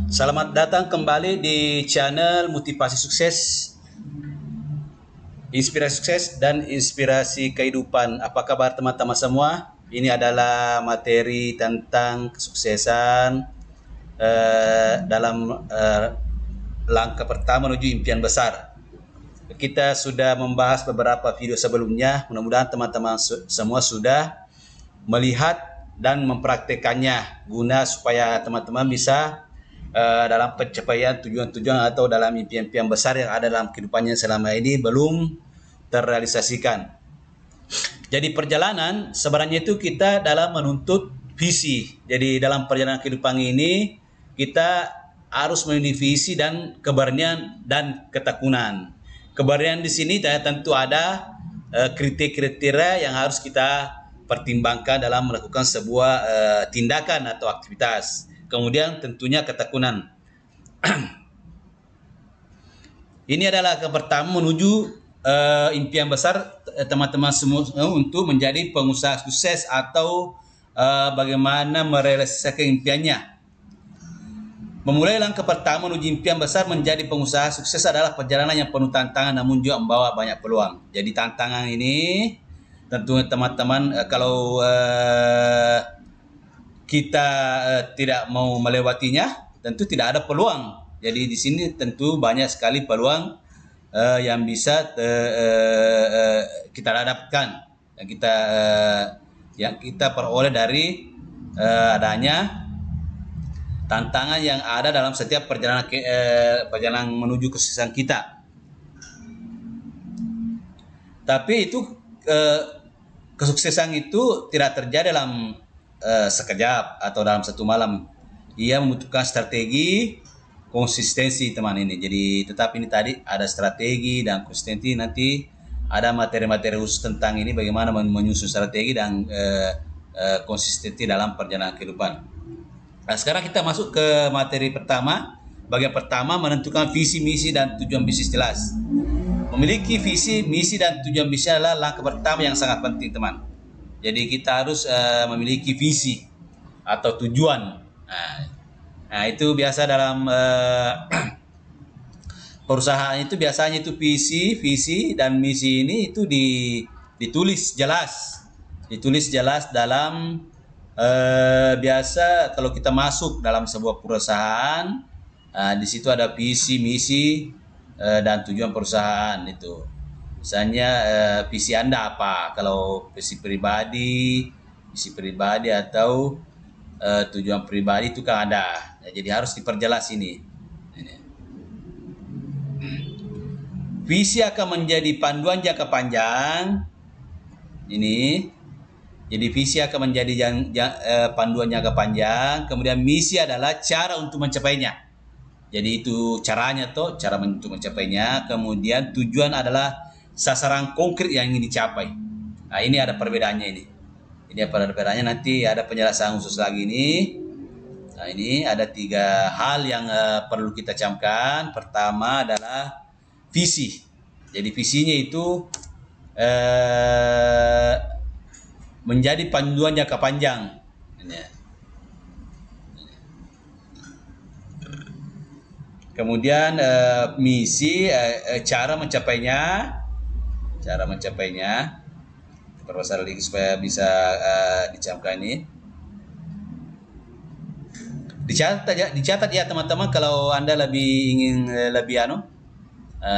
Selamat datang kembali di channel Motivasi Sukses, Inspirasi Sukses dan Inspirasi Kehidupan. Apa kabar teman-teman semua? Ini adalah materi tentang kesuksesan dalam langkah pertama menuju impian besar. Kita sudah membahas beberapa video sebelumnya. Mudah-mudahan teman-teman semua sudah melihat dan mempraktekannya guna supaya teman-teman bisa dalam pencapaian tujuan-tujuan atau dalam impian-impian besar yang ada dalam kehidupannya selama ini belum terrealisasikan. Jadi perjalanan sebenarnya itu kita dalam menuntut visi. Jadi dalam perjalanan kehidupan ini kita harus memiliki visi dan keberanian dan ketekunan. Keberanian di sini tentu ada kriteria yang harus kita pertimbangkan dalam melakukan sebuah tindakan atau aktivitas. Kemudian tentunya ketekunan. Ini adalah yang pertama menuju impian besar teman-teman semua untuk menjadi pengusaha sukses atau bagaimana merealisasikan impiannya. Memulai langkah pertama menuju impian besar menjadi pengusaha sukses adalah perjalanan yang penuh tantangan namun juga membawa banyak peluang. Jadi tantangan ini tentu teman-teman kalau kita tidak mau melewatinya, tentu tidak ada peluang. Jadi di sini tentu banyak sekali peluang yang bisa kita dapatkan yang kita peroleh dari adanya tantangan yang ada dalam setiap perjalanan menuju kesuksesan kita. Tapi itu kesuksesan itu tidak terjadi dalam sekejap atau dalam satu malam. Ia membutuhkan strategi, konsistensi teman ini. Jadi tetap ini tadi ada strategi dan konsistensi, nanti ada materi-materi khusus tentang ini bagaimana menyusun strategi dan konsistensi dalam perjalanan kehidupan. Nah, sekarang kita masuk ke materi pertama. Bagian pertama menentukan visi, misi dan tujuan bisnis jelas. Memiliki visi, misi dan tujuan bisnis adalah langkah pertama yang sangat penting teman. Jadi kita harus memiliki visi atau tujuan. Nah itu biasa dalam perusahaan itu biasanya itu visi dan misi ini itu ditulis jelas dalam biasa kalau kita masuk dalam sebuah perusahaan, di situ ada visi, misi dan tujuan perusahaan itu. Misalnya visi Anda apa? Kalau visi pribadi atau tujuan pribadi itu kan ada. Nah, jadi harus diperjelas ini. Visi akan menjadi panduan jangka panjang. Ini. Jadi visi akan menjadi panduan jangka panjang. Kemudian misi adalah cara untuk mencapainya. Jadi itu caranya cara untuk mencapainya. Kemudian tujuan adalah sasaran konkret yang ingin dicapai. Nah ini ada perbedaannya ini. Ini ada perbedaannya, nanti ada penjelasan khusus lagi ini. Nah ini ada 3 hal yang perlu kita camkan. Pertama adalah visi. Jadi visinya itu menjadi panduan jangka panjang. Kemudian misi, cara mencapainya. Perbesar lagi supaya bisa dicamkan ini. Dicatat ya teman-teman kalau Anda ingin lebih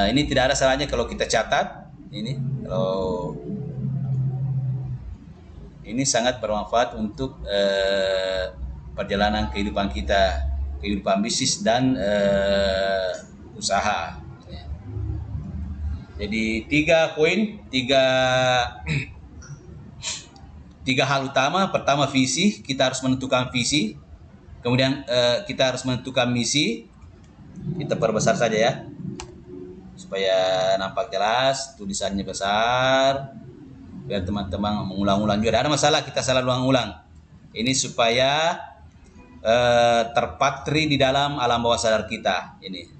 ini tidak ada salahnya kalau kita catat ini. Kalau ini sangat bermanfaat untuk perjalanan kehidupan kita, kehidupan bisnis dan usaha. Jadi 3 hal utama. Pertama visi, kita harus menentukan visi. Kemudian kita harus menentukan misi. Kita perbesar saja ya, supaya nampak jelas, tulisannya besar, biar teman-teman mengulang-ulang juga. Ada masalah kita salah ulang-ulang. Ini supaya terpatri di dalam alam bawah sadar kita ini.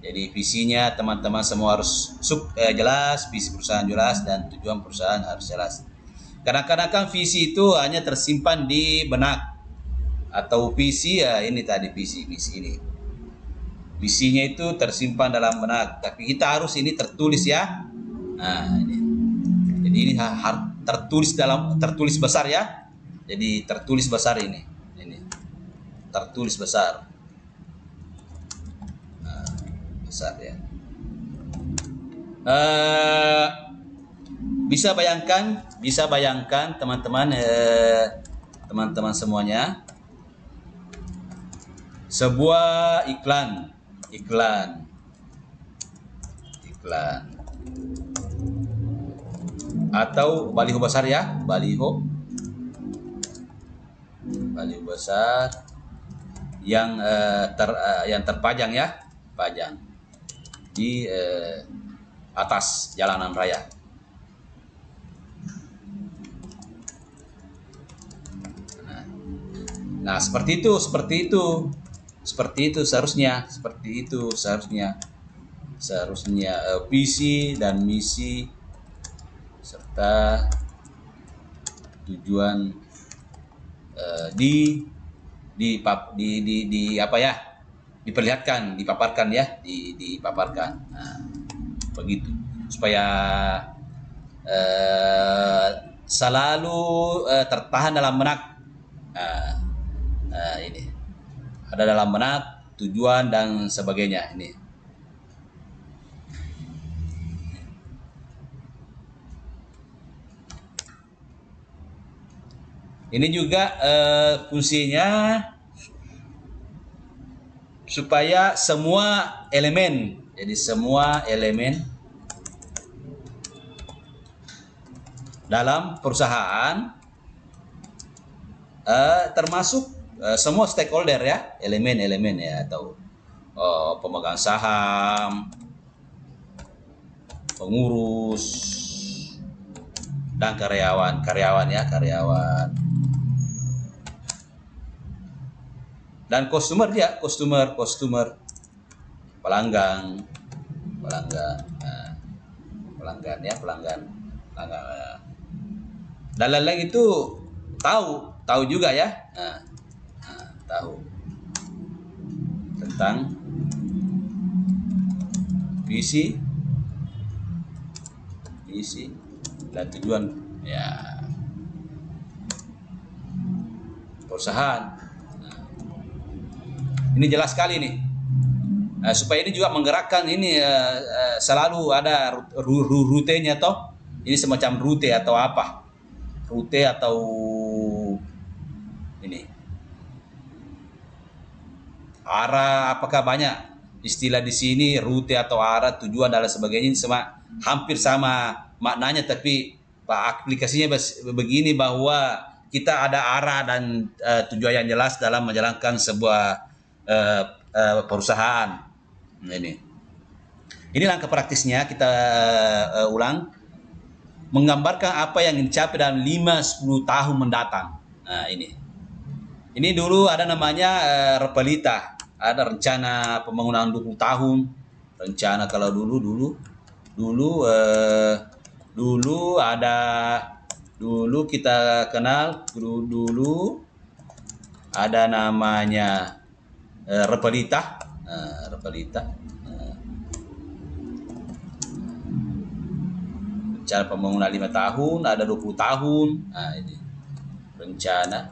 Jadi visinya teman-teman semua harus jelas, visi perusahaan jelas dan tujuan perusahaan harus jelas. Kadang-kadang kan visi itu hanya tersimpan di benak atau visi ya, ini tadi visi ini. Visinya itu tersimpan dalam benak, tapi kita harus ini tertulis ya. Nah, ini. Jadi ini harus tertulis besar ya. Jadi tertulis besar ini. Tertulis besar. Nah, besar ya. Bisa bayangkan teman-teman semuanya, sebuah iklan atau baliho besar ya, baliho besar yang terpajang ya, pajang di atas jalanan raya. Nah, seperti itu seharusnya, visi dan misi serta tujuan dipaparkan. Nah, begitu supaya selalu tertahan dalam benak. Ini ada dalam benak tujuan dan sebagainya. Ini juga fungsinya supaya semua elemen dalam perusahaan termasuk semua stakeholder ya, elemen ya, atau pemegang saham, pengurus, dan karyawan, dan customer, pelanggan, dan lain-lain itu tahu juga ya. Tahu tentang visi dan tujuan ya perusahaan. Ini jelas sekali nih. Supaya ini juga menggerakkan ini selalu ada rutenya toh. Ini semacam rute atau apa? Rute atau ini arah, apakah banyak istilah di sini, rute atau arah, tujuan dan sebagainya, ini hampir sama maknanya, tapi aplikasinya begini, bahwa kita ada arah dan tujuan yang jelas dalam menjalankan sebuah perusahaan. Ini langkah praktisnya, kita ulang, menggambarkan apa yang dicapai dalam 5-10 tahun mendatang. Nah, ini dulu ada namanya Repelita. Ada rencana pembangunan 20 tahun. Rencana kalau dulu kita kenal, dulu ada namanya Repelita. Rencana pembangunan 5 tahun, ada 20 tahun. Nah, ini rencana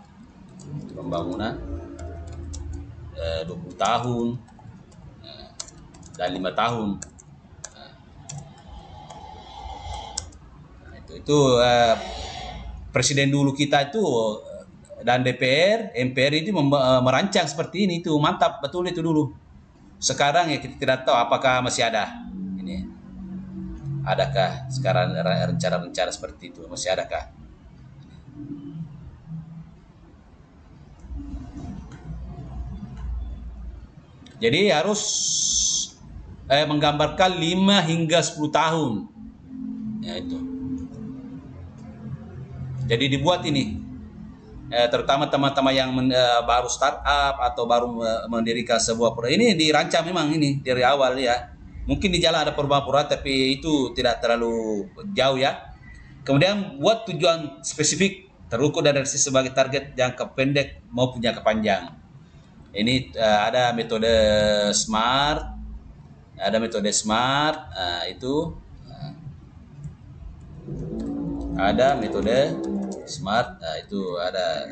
pembangunan 20 tahun dan 5 tahun. Nah, itu presiden dulu kita itu dan MPR itu merancang seperti ini, itu mantap betul itu dulu. Sekarang ya kita tidak tahu apakah masih ada. Adakah sekarang rencana-rencana seperti itu, masih adakah? Jadi harus menggambarkan 5 hingga 10 tahun. Ya itu. Jadi dibuat ini. Terutama teman-teman yang baru startup atau baru mendirikan sebuah proyek, ini dirancang memang ini dari awal ya. Mungkin di jalan ada perubahan-perubahan, tapi itu tidak terlalu jauh ya. Kemudian buat tujuan spesifik terukur dan realistis sebagai target jangka pendek maupun jangka panjang. Ini ada metode SMART, itu ada metode SMART, itu ada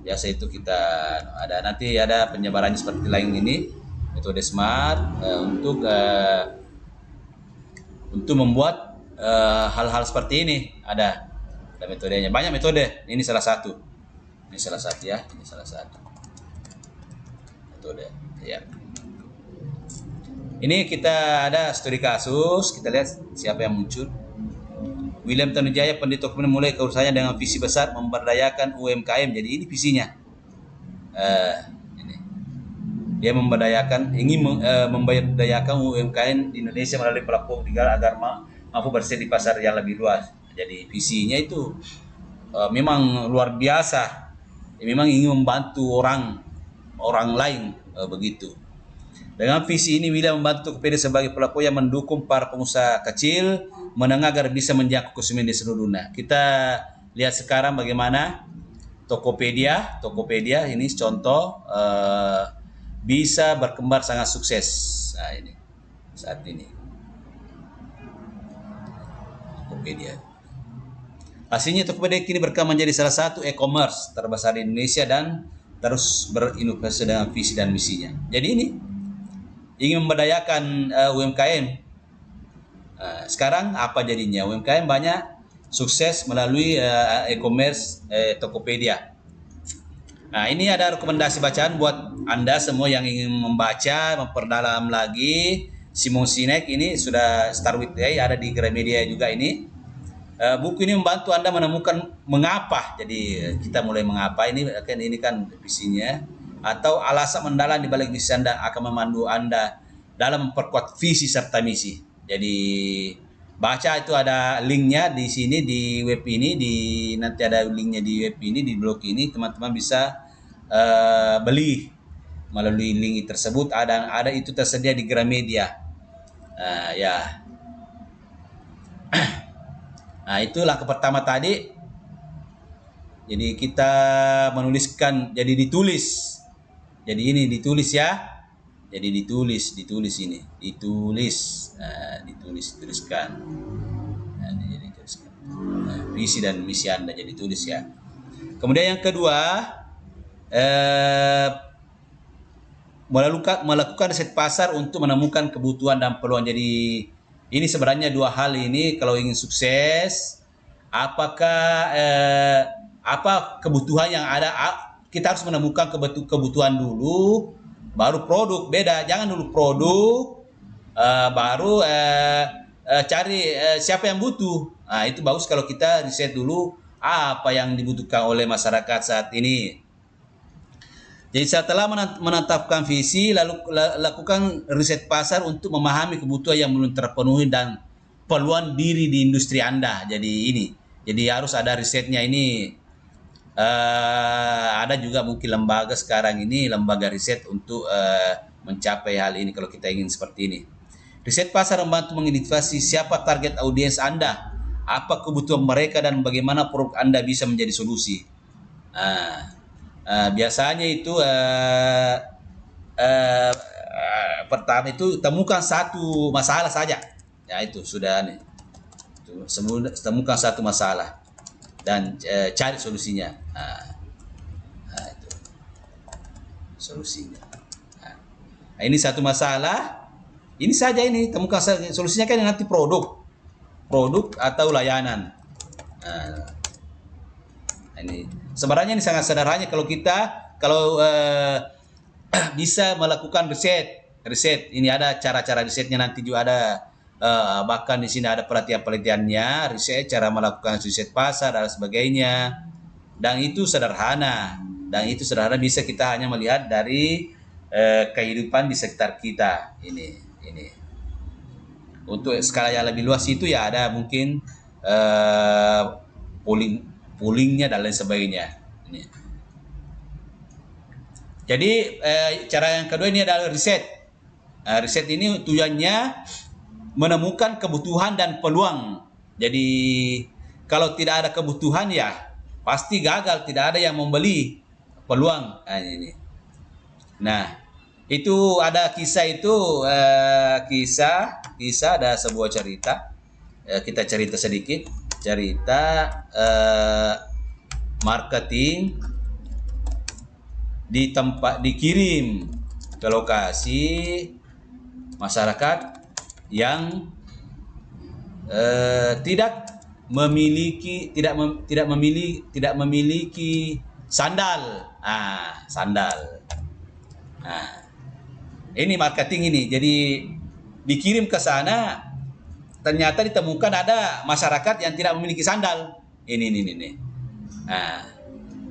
biasa itu kita ada nanti ada penyebarannya seperti lain ini metode SMART untuk membuat hal-hal seperti ini ada metodenya, banyak metode, ini salah satu ya, ini salah satu metode ya. Ini kita ada studi kasus, kita lihat siapa yang muncul. William Tanujaya, Pendeta kemudian mulai keurusannya dengan visi besar memberdayakan UMKM. Jadi ini visinya. Ini. Dia ingin memberdayakan UMKM di Indonesia melalui platform digital agar mampu bersaing di pasar yang lebih luas. Jadi visinya itu memang luar biasa. Memang ingin membantu orang lain begitu. Dengan visi ini William membantu Tokopedia sebagai pelopor yang mendukung para pengusaha kecil menengah agar bisa menjangkau konsumen di seluruh dunia. Kita lihat sekarang bagaimana Tokopedia ini contoh bisa berkembang sangat sukses. Nah, ini saat ini Tokopedia. Hasilnya Tokopedia kini berkembang menjadi salah satu e-commerce terbesar di Indonesia dan terus berinovasi dengan visi dan misinya. Jadi ini ingin memberdayakan UMKM. Sekarang apa jadinya? UMKM banyak sukses melalui e-commerce Tokopedia. Nah, ini ada rekomendasi bacaan buat Anda semua yang ingin membaca, memperdalam lagi. Simon Sinek ini sudah Start with AI, ada di Gramedia juga ini. Buku ini membantu Anda menemukan mengapa. Jadi kita mulai mengapa ini kan visinya, atau alasan mendalam di balik visi Anda akan memandu Anda dalam memperkuat visi serta misi. Jadi baca, itu ada linknya di sini di web ini, nanti ada linknya di web ini, di blog ini, teman-teman bisa beli melalui link tersebut. Ada itu tersedia di Gramedia. Ya. Nah, itu langkah pertama tadi. Jadi kita menuliskan, jadi ditulis. Jadi ini ditulis ya. Jadi dituliskan. Dituliskan. Nah, jadi dituliskan. Nah, visi dan misi Anda jadi tulis ya. Kemudian yang kedua, melakukan riset pasar untuk menemukan kebutuhan dan peluang. Jadi ini sebenarnya dua hal ini kalau ingin sukses. Apakah apa kebutuhan yang ada? Kita harus menemukan kebutuhan dulu, baru produk. Beda, jangan dulu produk, baru cari siapa yang butuh. Nah, itu bagus kalau kita riset dulu apa yang dibutuhkan oleh masyarakat saat ini. Jadi setelah menetapkan visi, lalu lakukan riset pasar untuk memahami kebutuhan yang belum terpenuhi dan peluang diri di industri Anda. Jadi harus ada risetnya ini. Ada juga mungkin lembaga sekarang ini, lembaga riset untuk mencapai hal ini kalau kita ingin seperti ini. Riset pasar membantu mengidentifikasi siapa target audiens Anda, apa kebutuhan mereka, dan bagaimana produk Anda bisa menjadi solusi. Biasanya itu pertama itu temukan satu masalah saja. Ya, itu sudah nih. Temukan satu masalah dan cari solusinya. Itu solusinya. Nah, ini satu masalah. Ini saja ini, temukan solusinya kan nanti produk atau layanan. Ini sebenarnya ini sangat sederhana kalau bisa melakukan riset. Ini ada cara-cara risetnya, nanti juga ada bahkan di sini ada pelatihannya, riset, cara melakukan riset pasar dan sebagainya. Dan itu sederhana. Bisa kita hanya melihat dari kehidupan di sekitar kita ini. Untuk skala yang lebih luas itu ya ada mungkin poolingnya dan lain sebagainya. Ini. Jadi cara yang kedua ini adalah riset. Riset ini tujuannya menemukan kebutuhan dan peluang. Jadi kalau tidak ada kebutuhan ya pasti gagal, tidak ada yang membeli peluang. Nah, ini. Nah, itu ada kisah itu, kisah ada sebuah cerita. Kita cerita sedikit, cerita marketing di tempat dikirim ke lokasi masyarakat yang tidak memiliki sandal. Sandal. Ini marketing ini. Jadi dikirim ke sana, ternyata ditemukan ada masyarakat yang tidak memiliki sandal. Ini. Nah,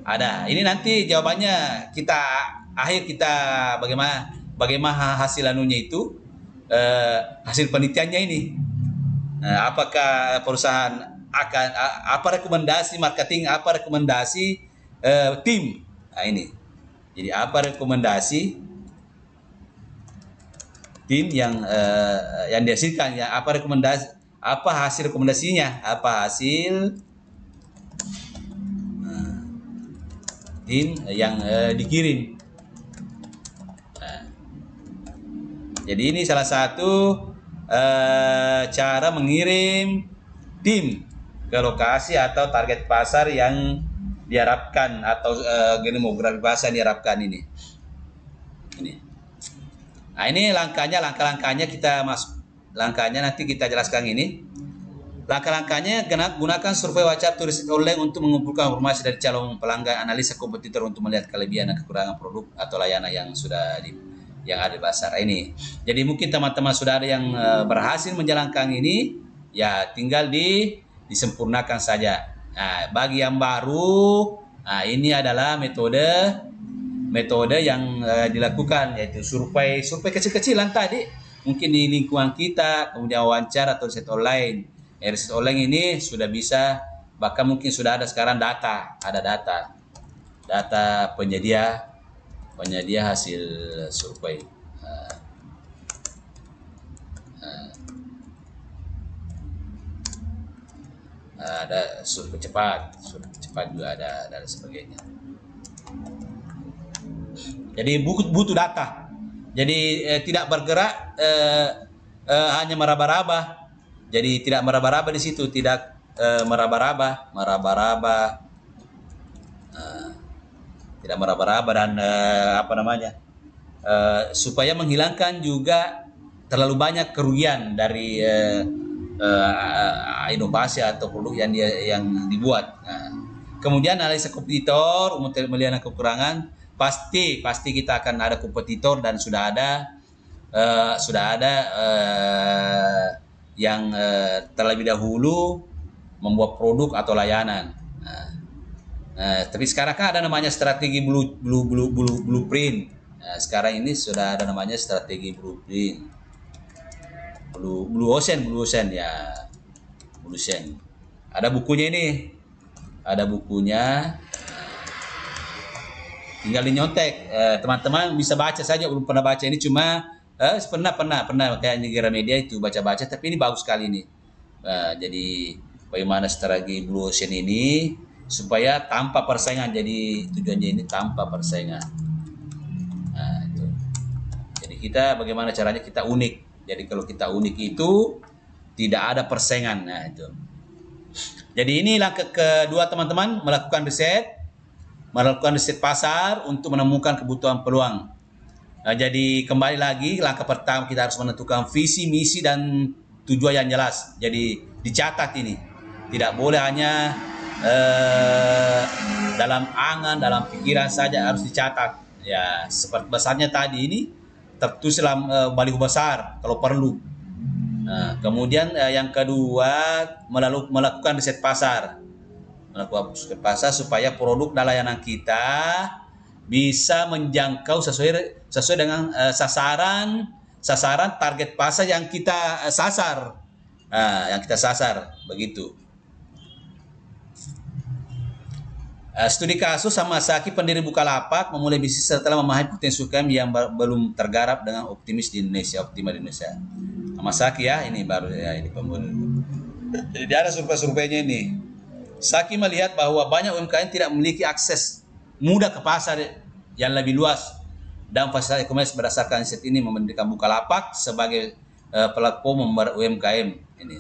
ada. Ini nanti jawabannya kita bagaimana hasil anunya itu, hasil penelitiannya ini. Apakah perusahaan akan apa rekomendasi marketing, apa rekomendasi tim. Nah, ini. Jadi apa rekomendasi tim yang dihasilkan, ya, apa hasil rekomendasinya, apa hasil tim yang dikirim. Jadi ini salah satu cara mengirim tim ke lokasi atau target pasar yang diharapkan, atau demografi pasar yang diharapkan ini. Nah, ini langkah-langkahnya kita masuk. Langkahnya nanti kita jelaskan ini. Langkah-langkahnya, gunakan survei WhatsApp turis online untuk mengumpulkan informasi dari calon pelanggan, analisa kompetitor untuk melihat kelebihan dan kekurangan produk atau layanan yang ada di pasar ini. Jadi mungkin teman-teman sudah ada yang berhasil menjalankan ini, ya tinggal disempurnakan saja. Nah, bagi yang baru, ini adalah metode yang dilakukan, yaitu survei kecil-kecilan tadi, mungkin di lingkungan kita, kemudian wawancara atau riset online. Riset online ini sudah bisa, bahkan mungkin sudah ada sekarang data penyedia hasil survei. Ada survei cepat juga ada dan sebagainya. Jadi butuh data. Jadi tidak bergerak hanya meraba-raba. Jadi tidak meraba-raba di situ, tidak meraba-raba, tidak meraba-raba dan supaya menghilangkan juga terlalu banyak kerugian dari inovasi atau produk yang dibuat. Kemudian analisa kompetitor untuk melihat kekurangan. Pasti kita akan ada kompetitor dan sudah ada yang terlebih dahulu membuat produk atau layanan. Tapi sekarang kan ada namanya strategi blueprint. Sekarang ini sudah ada namanya strategi blueprint. Blue Ocean ya. Blue Ocean. Ada bukunya ini. Tinggal dinyontek. Teman-teman bisa baca saja, belum pernah baca ini, cuma pernah kayak di Gramedia itu baca-baca, tapi ini bagus sekali ini. Jadi bagaimana strategi Blue Ocean ini supaya tanpa persaingan. Jadi tujuannya ini tanpa persaingan. Itu. Jadi kita bagaimana caranya kita unik. Jadi kalau kita unik itu tidak ada persaingan. Nah, itu. Jadi ini langkah kedua teman-teman, melakukan riset pasar untuk menemukan kebutuhan peluang. Jadi kembali lagi, langkah pertama kita harus menentukan visi, misi, dan tujuan yang jelas. Jadi dicatat ini. Tidak boleh hanya dalam angan, dalam pikiran saja, harus dicatat. Ya, seperti besarnya tadi ini tertulis dalam baliho besar kalau perlu. Kemudian yang kedua, melakukan riset pasar. Melakukan riset pasar supaya produk dan layanan kita bisa menjangkau sesuai dengan sasaran target pasar yang kita sasar. Begitu. Studi kasus Hamasaki, pendiri Bukalapak, memulai bisnis setelah memahami potensi UMKM yang belum tergarap dengan optimal di Indonesia. Hamasaki ya, ini baru ya, ini pembunuh. Jadi ada survei-surveinya ini. Saki melihat bahwa banyak UMKM tidak memiliki akses mudah ke pasar yang lebih luas dan fasilitas e-commerce. Berdasarkan riset ini memberikan Bukalapak sebagai platform UMKM ini.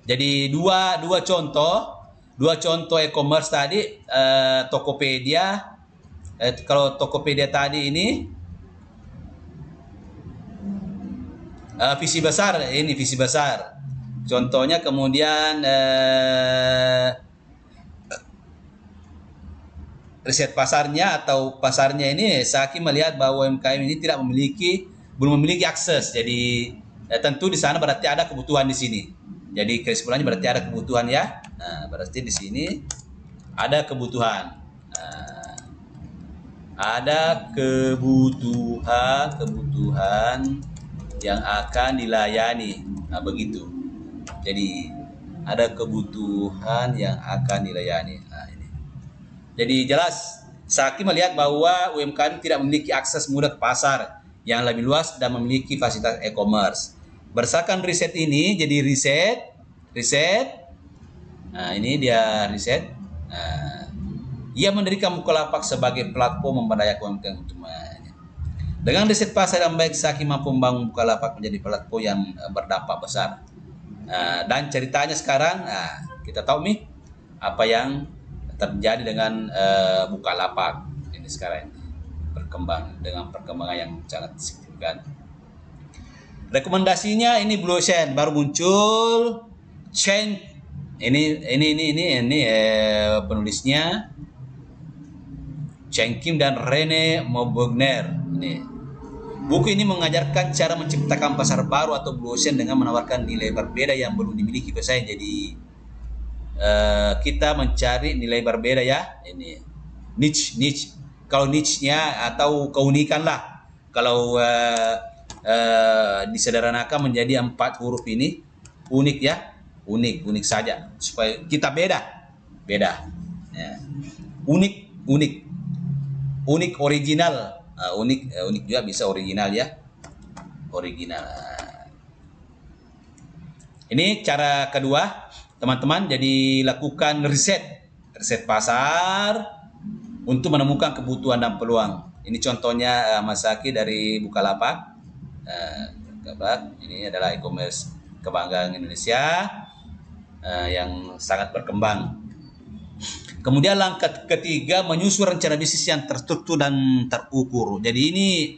Jadi dua contoh e-commerce tadi, Tokopedia. Kalau Tokopedia tadi ini visi besar, ini visi besar. Contohnya kemudian riset pasarnya atau pasarnya ini, Saki melihat bahwa UMKM ini belum memiliki akses. Jadi tentu di sana berarti ada kebutuhan di sini. Jadi kesimpulannya berarti ada kebutuhan ya. Nah, berarti di sini ada kebutuhan. Nah, ada kebutuhan yang akan dilayani. Nah, begitu. Jadi ada kebutuhan yang akan dilayani. Nah, ini. Jadi jelas Saki melihat bahwa UMKM tidak memiliki akses mudah ke pasar yang lebih luas dan memiliki fasilitas e-commerce. Berdasarkan riset ini, jadi riset. Nah, ini dia riset. Nah, ia mendirikan Bukalapak sebagai platform memberdayakan UMKM untuk dengan riset pasar yang baik, Saki mampu membangun Bukalapak menjadi platform yang berdampak besar. Dan ceritanya sekarang, kita tahu nih apa yang terjadi dengan Bukalapak ini sekarang berkembang dengan perkembangan yang sangat signifikan. Rekomendasinya ini Blue Ocean baru muncul. Chen ini penulisnya Chen Kim dan Rene Maubogner. Ini buku ini mengajarkan cara menciptakan pasar baru atau Blue Ocean dengan menawarkan nilai berbeda yang belum dimiliki pesaing. Jadi kita mencari nilai berbeda ya. Ini niche. Kalau niche-nya atau keunikan lah. Kalau disederhanakan menjadi 4 huruf ini unik ya. Unik saja supaya kita beda ya. Unik original. Unik juga bisa original ya. Original. Ini cara kedua, teman-teman. Jadi lakukan riset pasar untuk menemukan kebutuhan dan peluang. Ini contohnya Mas Saki dari Bukalapak. Ini adalah e-commerce kebanggaan Indonesia yang sangat berkembang. Kemudian langkah ketiga, menyusun rencana bisnis yang terstruktur dan terukur. Jadi ini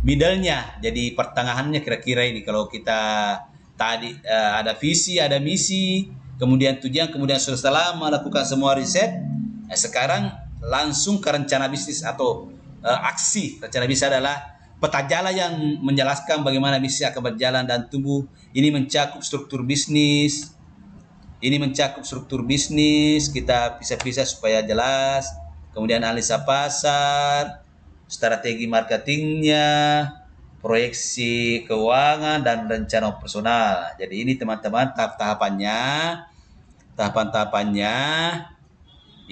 middle-nya, jadi pertengahannya kira-kira ini. Kalau kita tadi ada visi, ada misi, kemudian tujuan, kemudian setelah melakukan semua riset, sekarang langsung ke rencana bisnis atau aksi. Rencana bisnis adalah peta jalan yang menjelaskan bagaimana bisnis akan berjalan dan tumbuh. Ini mencakup struktur bisnis. Kita pisah-pisah supaya jelas. Kemudian analisa pasar, strategi marketingnya, proyeksi keuangan, dan rencana operasional. Jadi ini teman-teman tahapan-tahapannya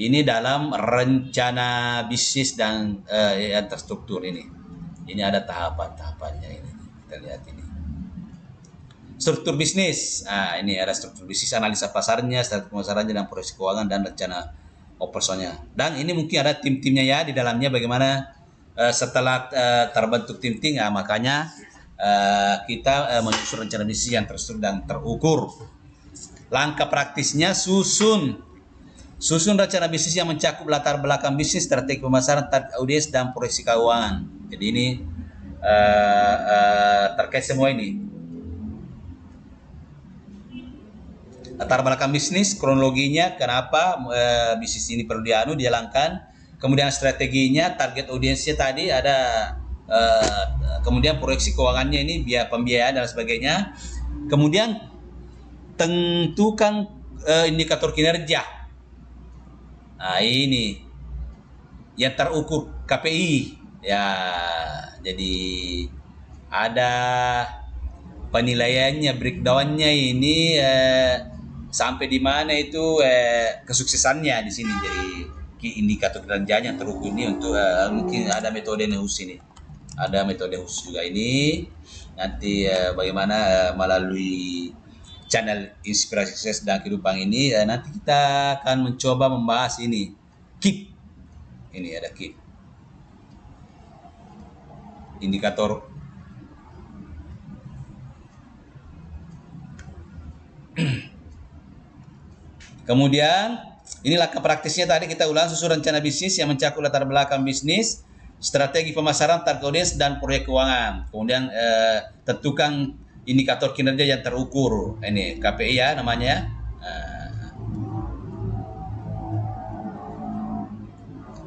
ini dalam rencana bisnis dan yang terstruktur ini. Ini ada tahapan-tahapannya ini. Kita lihat ini. Struktur bisnis. Ini ada struktur bisnis, analisa pasarnya, strategi pemasarannya, dan proyeksi keuangan dan rencana operasionalnya. Dan ini mungkin ada tim-timnya ya di dalamnya bagaimana setelah terbentuk tim-tim. Makanya kita menyusun rencana bisnis yang terstruktur dan terukur. Langkah praktisnya susun rencana bisnis yang mencakup latar belakang bisnis, strategi pemasaran, target audiens, dan proyeksi keuangan. Jadi ini terkait semua ini. Latar belakang bisnis, kronologinya, kenapa bisnis ini perlu dijalankan, kemudian strateginya, target audiensnya tadi ada, kemudian proyeksi keuangannya ini pembiayaan dan sebagainya. Kemudian tentukan indikator kinerja. Ini yang terukur, KPI ya. Jadi ada penilaiannya, breakdownnya ini sampai di mana itu kesuksesannya di sini. Jadi indikator kinerjanya terukur ini untuk mungkin ada metode khusus ini. Ada metode khusus juga ini. Nanti bagaimana melalui channel Inspirasi Sukses dan Kehidupan ini. Nanti kita akan mencoba membahas ini, KIP. Ini ada KIP, indikator kemudian ini langkah praktisnya tadi kita ulang. Susun rencana bisnis yang mencakup latar belakang bisnis, strategi pemasaran, target audiens, dan proyek keuangan. Kemudian tentukan indikator kinerja yang terukur. Ini KPI ya namanya.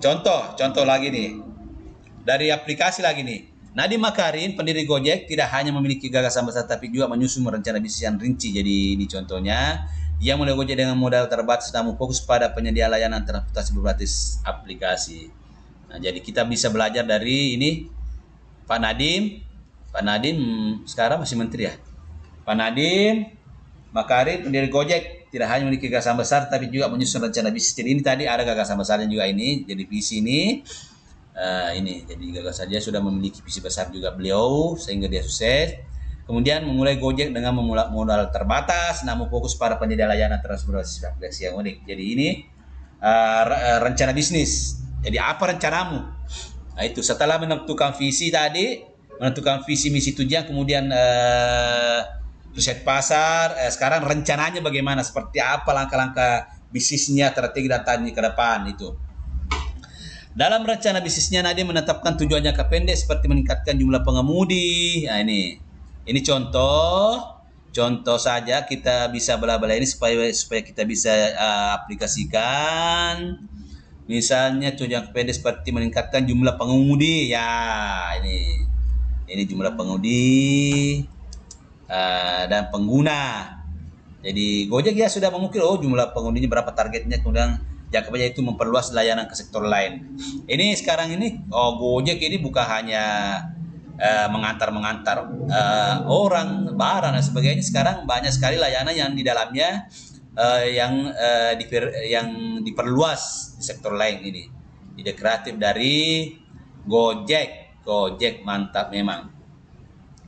Contoh lagi nih dari aplikasi lagi nih. Nadiem Makarim, pendiri Gojek, tidak hanya memiliki gagasan besar tapi juga menyusun rencana bisnis yang rinci. Jadi ini contohnya, yang mulai Gojek dengan modal terbatas namun fokus pada penyedia layanan transportasi berbasis aplikasi. Nah, jadi kita bisa belajar dari ini Pak Nadiem sekarang masih menteri ya. Pak Nadiem Makarim, pendiri Gojek, tidak hanya memiliki gagasan besar tapi juga menyusun rencana bisnis. Jadi ini tadi ada gagasan besarnya juga ini. Jadi visi ini ini jadi gagasan dia sudah memiliki visi besar juga beliau sehingga dia sukses. Kemudian memulai Gojek dengan modal terbatas namun fokus pada penyedia layanan transportasi aplikasi yang unik. Jadi ini rencana bisnis. Jadi apa rencanamu? Nah itu setelah menentukan visi tadi, menentukan visi misi tujuan, kemudian riset pasar, sekarang rencananya bagaimana, seperti apa langkah-langkah bisnisnya, strategi dan target ke depan itu. Dalam rencana bisnisnya Nadiem menetapkan tujuan jangka pendek seperti meningkatkan jumlah pengemudi. Nah ini contoh saja, kita bisa bela-bela ini supaya kita bisa aplikasikan. Misalnya tujuan jangka pendek seperti meningkatkan jumlah pengemudi. Ya ini jumlah pengemudi dan pengguna. Jadi Gojek ya sudah mengukir jumlah pengundinya berapa, targetnya, kemudian jangka panjang itu memperluas layanan ke sektor lain. Ini sekarang ini Gojek ini bukan hanya mengantar orang, barang dan sebagainya. Sekarang banyak sekali layanan yang di dalamnya yang diperluas di sektor lain ini. Ide kreatif dari Gojek mantap memang.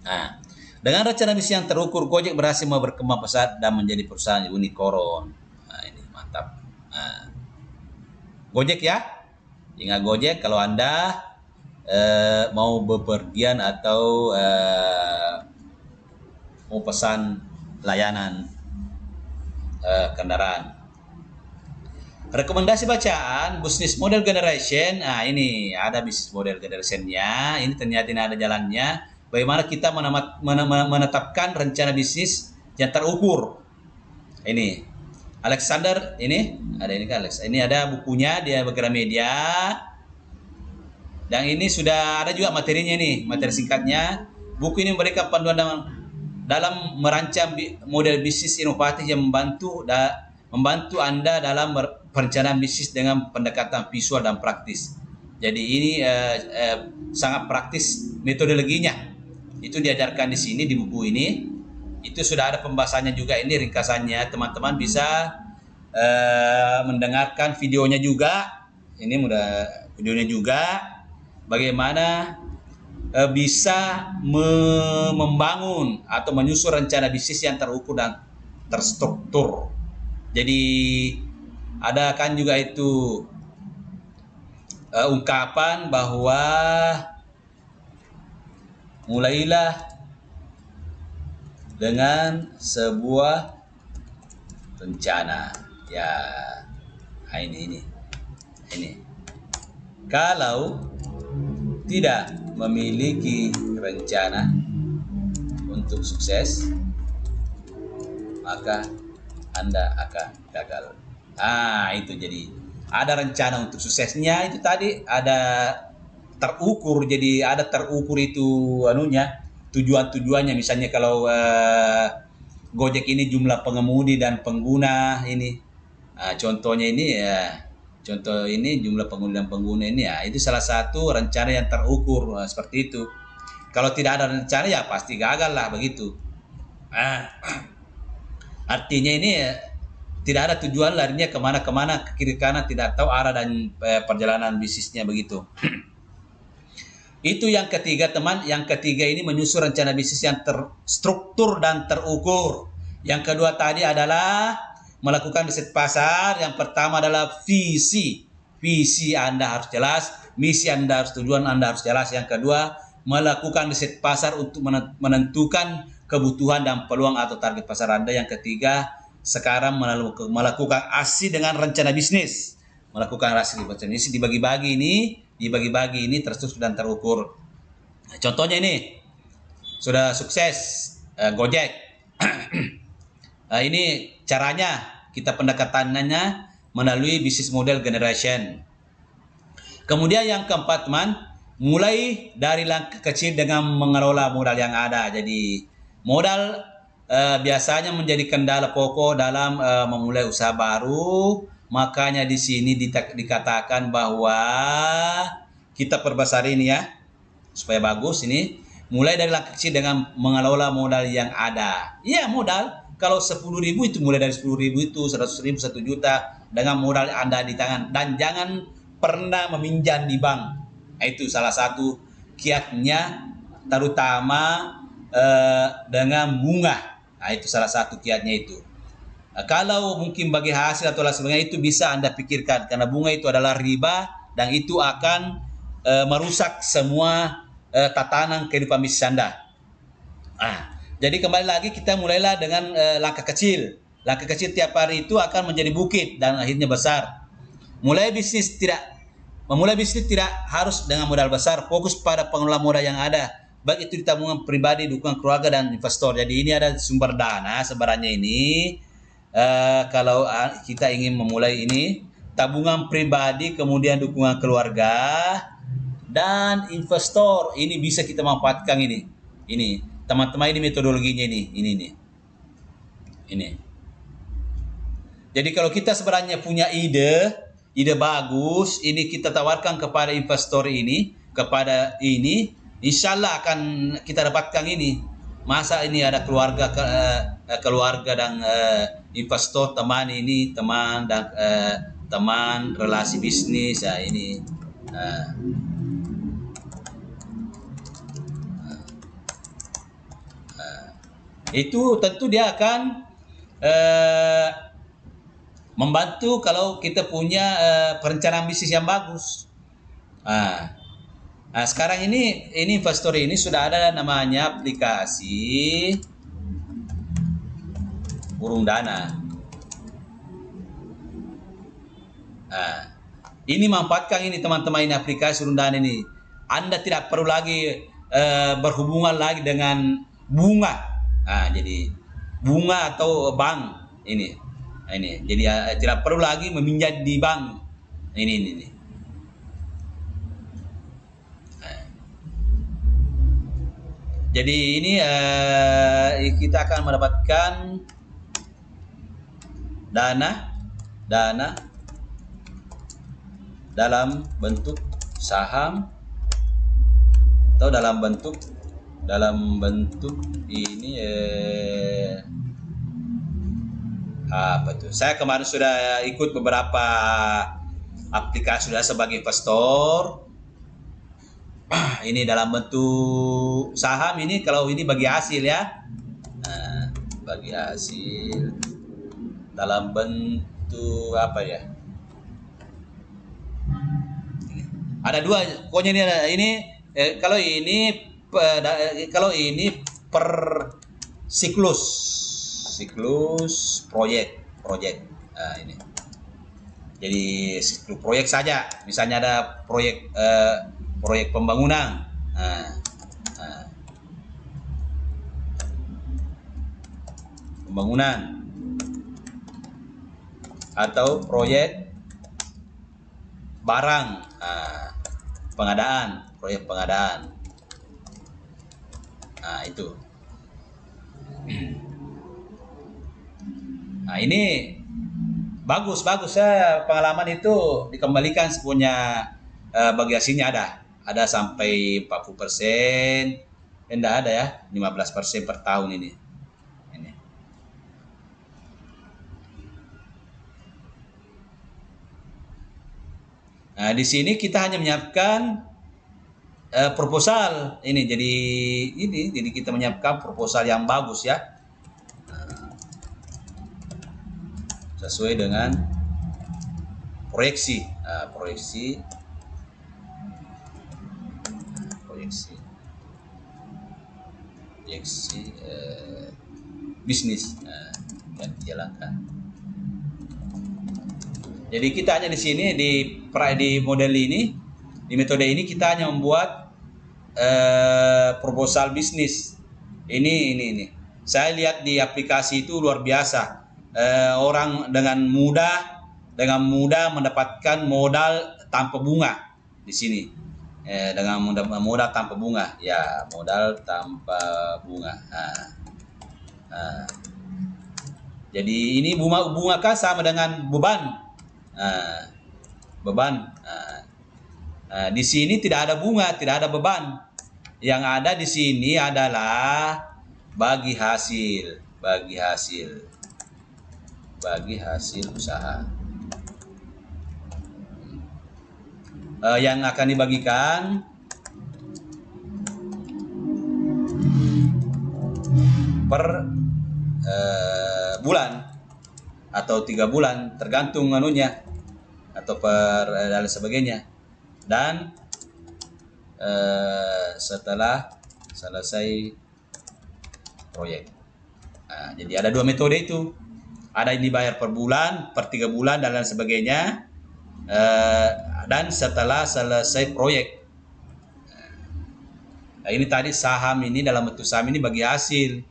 Nah, dengan rencana bisnis yang terukur, Gojek berhasil berkembang pesat dan menjadi perusahaan unicorn. Nah, ini mantap. Nah, Gojek ya, ingat Gojek kalau Anda mau bepergian atau mau pesan layanan kendaraan. Rekomendasi bacaan Business Model Generation. Nah ini ada Business Model Generationnya. Ini ternyata ini ada jalannya. Bagaimana kita menetapkan rencana bisnis yang terukur. Ini Alexander ini kan Alex. Ini ada bukunya, dia Gramedia. Dan ini sudah ada juga materinya nih, materi singkatnya. Buku ini memberikan panduan dalam merancang model bisnis inovatif yang membantu Anda dalam perencanaan bisnis dengan pendekatan visual dan praktis. Jadi ini sangat praktis metodologinya. Itu diajarkan di sini di buku ini. Itu sudah ada pembahasannya juga, ini ringkasannya. Teman-teman bisa mendengarkan videonya juga. Ini udah videonya juga. Bagaimana bisa membangun atau menyusun rencana bisnis yang terukur dan terstruktur. Jadi ada kan juga itu ungkapan bahwa mulailah dengan sebuah rencana. Ya, ini. Kalau tidak memiliki rencana untuk sukses, maka Anda akan gagal. Itu jadi ada rencana untuk suksesnya, itu tadi ada terukur. Jadi ada terukur itu tujuannya. Misalnya kalau Gojek ini jumlah pengemudi dan pengguna ini. Contohnya ini ya. Contoh ini jumlah pengemudi dan pengguna ini ya. Itu salah satu rencana yang terukur seperti itu. Kalau tidak ada rencana ya pasti gagal lah begitu. Artinya ini tidak ada tujuan, larinya kemana-kemana, ke kiri kanan, tidak tahu arah dan perjalanan bisnisnya begitu. Itu yang ketiga teman. Yang ketiga ini menyusun rencana bisnis yang terstruktur dan terukur. Yang kedua tadi adalah melakukan riset pasar. Yang pertama adalah visi. Visi Anda harus jelas, misi Anda harus, tujuan Anda harus jelas. Yang kedua, melakukan riset pasar untuk menentukan kebutuhan dan peluang atau target pasar Anda. Yang ketiga, sekarang melakukan aksi dengan rencana bisnis. Melakukan aksi dengan rencana bisnis, dibagi-bagi ini terstruktur dan terukur. Nah, contohnya ini sudah sukses Gojek. Ini caranya, kita pendekatannya melalui bisnis model generation. Kemudian yang keempat teman, mulai dari langkah kecil dengan mengelola modal yang ada. Jadi modal biasanya menjadi kendala pokok dalam memulai usaha baru. Makanya di sini dikatakan bahwa kita perbesar ini ya, supaya bagus ini. Mulai dari langkah kecil dengan mengelola modal yang ada. Iya, modal. Kalau 10.000 itu mulai dari 10.000 itu, 100.000, 1 juta dengan modal Anda di tangan. Dan jangan pernah meminjam di bank. Itu salah satu kiatnya, terutama dengan bunga. Nah, itu salah satu kiatnya itu. Kalau mungkin bagi hasil atau lain sebagainya itu bisa Anda pikirkan, karena bunga itu adalah riba dan itu akan merusak semua tatanan kehidupan bisnis Anda. Jadi kembali lagi kita mulailah dengan langkah kecil. Langkah kecil tiap hari itu akan menjadi bukit dan akhirnya besar. Memulai bisnis tidak harus dengan modal besar, fokus pada pengelola modal yang ada. Baik itu di tabungan pribadi, dukungan keluarga dan investor. Jadi ini ada sumber dana sebenarnya ini. Kalau kita ingin memulai ini, tabungan pribadi, kemudian dukungan keluarga dan investor, ini bisa kita manfaatkan ini. Ini teman-teman, ini metodologinya ini. Jadi kalau kita sebenarnya punya ide bagus, ini kita tawarkan kepada investor ini, insya Allah akan kita dapatkan ini. Masa ini ada keluarga dan investor, teman dan teman relasi bisnis ya ini. Itu tentu dia akan membantu kalau kita punya perencanaan bisnis yang bagus. Nah, sekarang ini investor ini sudah ada namanya aplikasi burung dana. Ini manfaatkan ini teman-teman, ini aplikasi burung dana ini. Anda tidak perlu lagi berhubungan lagi dengan bunga. Jadi bunga atau bank ini. Jadi tidak perlu lagi meminjam di bank. Ini. Jadi ini kita akan mendapatkan dana dalam bentuk saham atau dalam bentuk ini apa tuh? Saya kemarin sudah ikut beberapa aplikasi sudah sebagai investor. Ini dalam bentuk saham ini, kalau ini bagi hasil ya. Bagi hasil dalam bentuk apa ya? Ada dua, pokoknya ini kalau ini per siklus proyek. Ini. Jadi siklus proyek saja. Misalnya ada proyek pembangunan. Pembangunan atau proyek barang, proyek pengadaan. Itu. Ini bagus ya, pengalaman itu dikembalikan sepunya bagi hasilnya ada sampai 40%, enggak ada ya, 15% per tahun ini. Nah, di sini kita hanya menyiapkan proposal ini. Jadi kita menyiapkan proposal yang bagus ya. sesuai dengan proyeksi. Proyeksi bisnis yang dijalankan. Jadi kita hanya di sini di model ini, di metode ini kita hanya membuat proposal bisnis. Ini. Saya lihat di aplikasi itu luar biasa. Orang dengan mudah mendapatkan modal tanpa bunga di sini. Dengan modal tanpa bunga, ya modal tanpa bunga. Jadi ini bunga kan sama dengan beban. Beban. Di sini tidak ada bunga, tidak ada beban. Yang ada di sini adalah bagi hasil usaha. Yang akan dibagikan per bulan atau 3 bulan tergantung anunya atau per dan sebagainya. Dan setelah selesai proyek. Jadi ada 2 metode itu. Ada yang dibayar per bulan, per 3 bulan dan lain sebagainya. Dan setelah selesai proyek. Ini tadi saham ini dalam bentuk saham ini bagi hasil.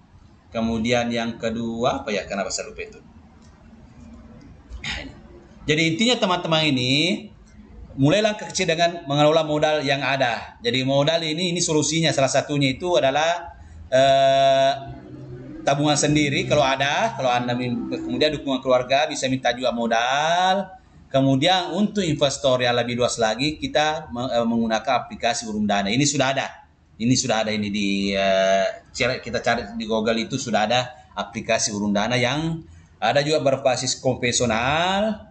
Kemudian yang kedua apa ya? Kenapa saya lupa itu? Jadi intinya teman-teman ini mulai langkah kecil dengan mengelola modal yang ada. Jadi modal ini solusinya salah satunya itu adalah tabungan sendiri kalau ada, kalau Anda kemudian dukungan keluarga bisa minta juga modal. Kemudian untuk investor yang lebih luas lagi kita menggunakan aplikasi Urung Dana. Ini sudah ada. Ini di kita cari di Google itu sudah ada aplikasi Urung Dana yang ada juga berbasis konvensional,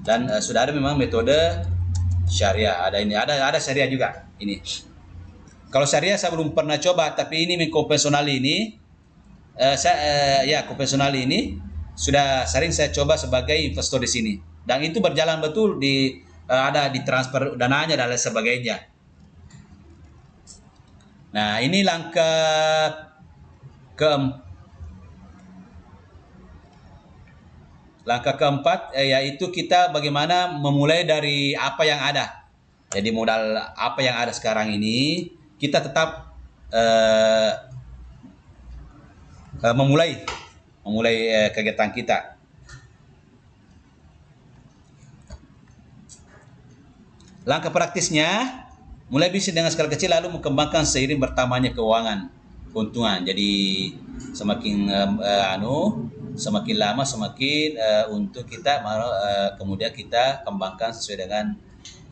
dan sudah ada memang metode syariah. Ada syariah juga ini. Kalau syariah saya belum pernah coba, tapi ini konvensional ini konvensional ini sudah sering saya coba sebagai investor di sini. Dan itu berjalan betul ada di transfer dananya dan lain sebagainya. Nah, ini langkah keempat yaitu kita bagaimana memulai dari apa yang ada. Jadi modal apa yang ada sekarang ini kita tetap memulai kegiatan kita. Langkah praktisnya mulai bisnis dengan skala kecil lalu mengembangkan seiring bertambahnya keuntungan. Jadi semakin semakin lama semakin untuk kita kemudian kita kembangkan sesuai dengan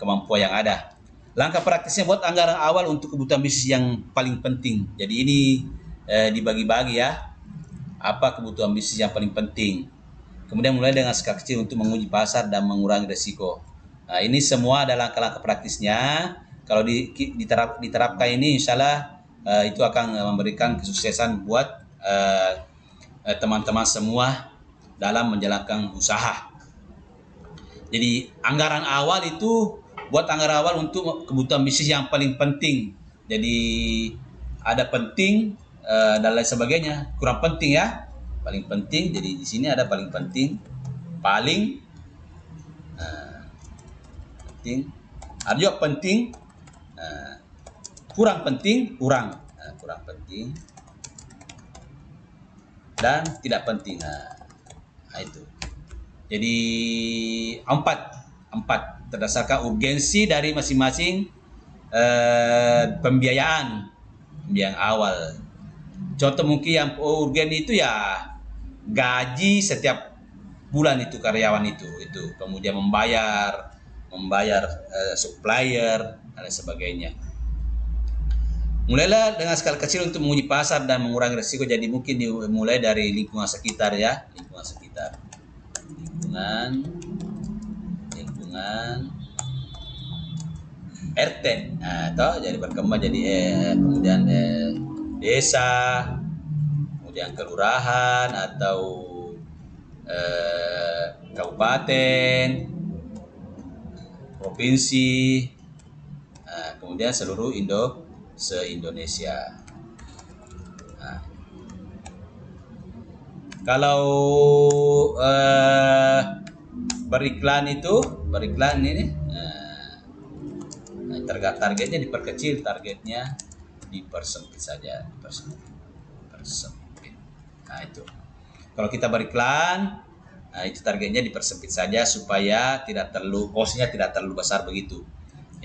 kemampuan yang ada. Langkah praktisnya buat anggaran awal untuk kebutuhan bisnis yang paling penting. Jadi ini dibagi-bagi ya. Apa kebutuhan bisnis yang paling penting. Kemudian mulai dengan skala kecil untuk menguji pasar dan mengurangi risiko. Nah, ini semua adalah langkah-langkah praktisnya. Kalau diterapkan ini insya Allah itu akan memberikan kesuksesan buat teman-teman semua dalam menjalankan usaha. Jadi anggaran awal itu buat anggaran awal untuk kebutuhan bisnis yang paling penting. Jadi ada penting dan lain sebagainya. Kurang penting ya. Paling penting. Jadi di sini ada paling penting, paling penting. Ada juga penting, kurang penting, kurang penting, dan tidak penting. Nah itu. Jadi empat berdasarkan urgensi dari masing-masing pembiayaan awal. Contoh mungkin yang urgen itu ya gaji setiap bulan itu karyawan itu kemudian membayar supplier dan sebagainya. Mulailah dengan skala kecil untuk menguji pasar dan mengurangi risiko. Jadi mungkin dimulai dari lingkungan sekitar ya, lingkungan RT. Nah, jadi berkembang jadi kemudian desa, kemudian kelurahan atau kabupaten, provinsi, kemudian seluruh se-Indonesia. Nah, kalau beriklan ini targetnya diperkecil, targetnya dipersempit saja, dipersempit. Nah itu. Kalau kita beriklan, nah itu targetnya dipersempit saja supaya cost-nya tidak terlalu besar begitu.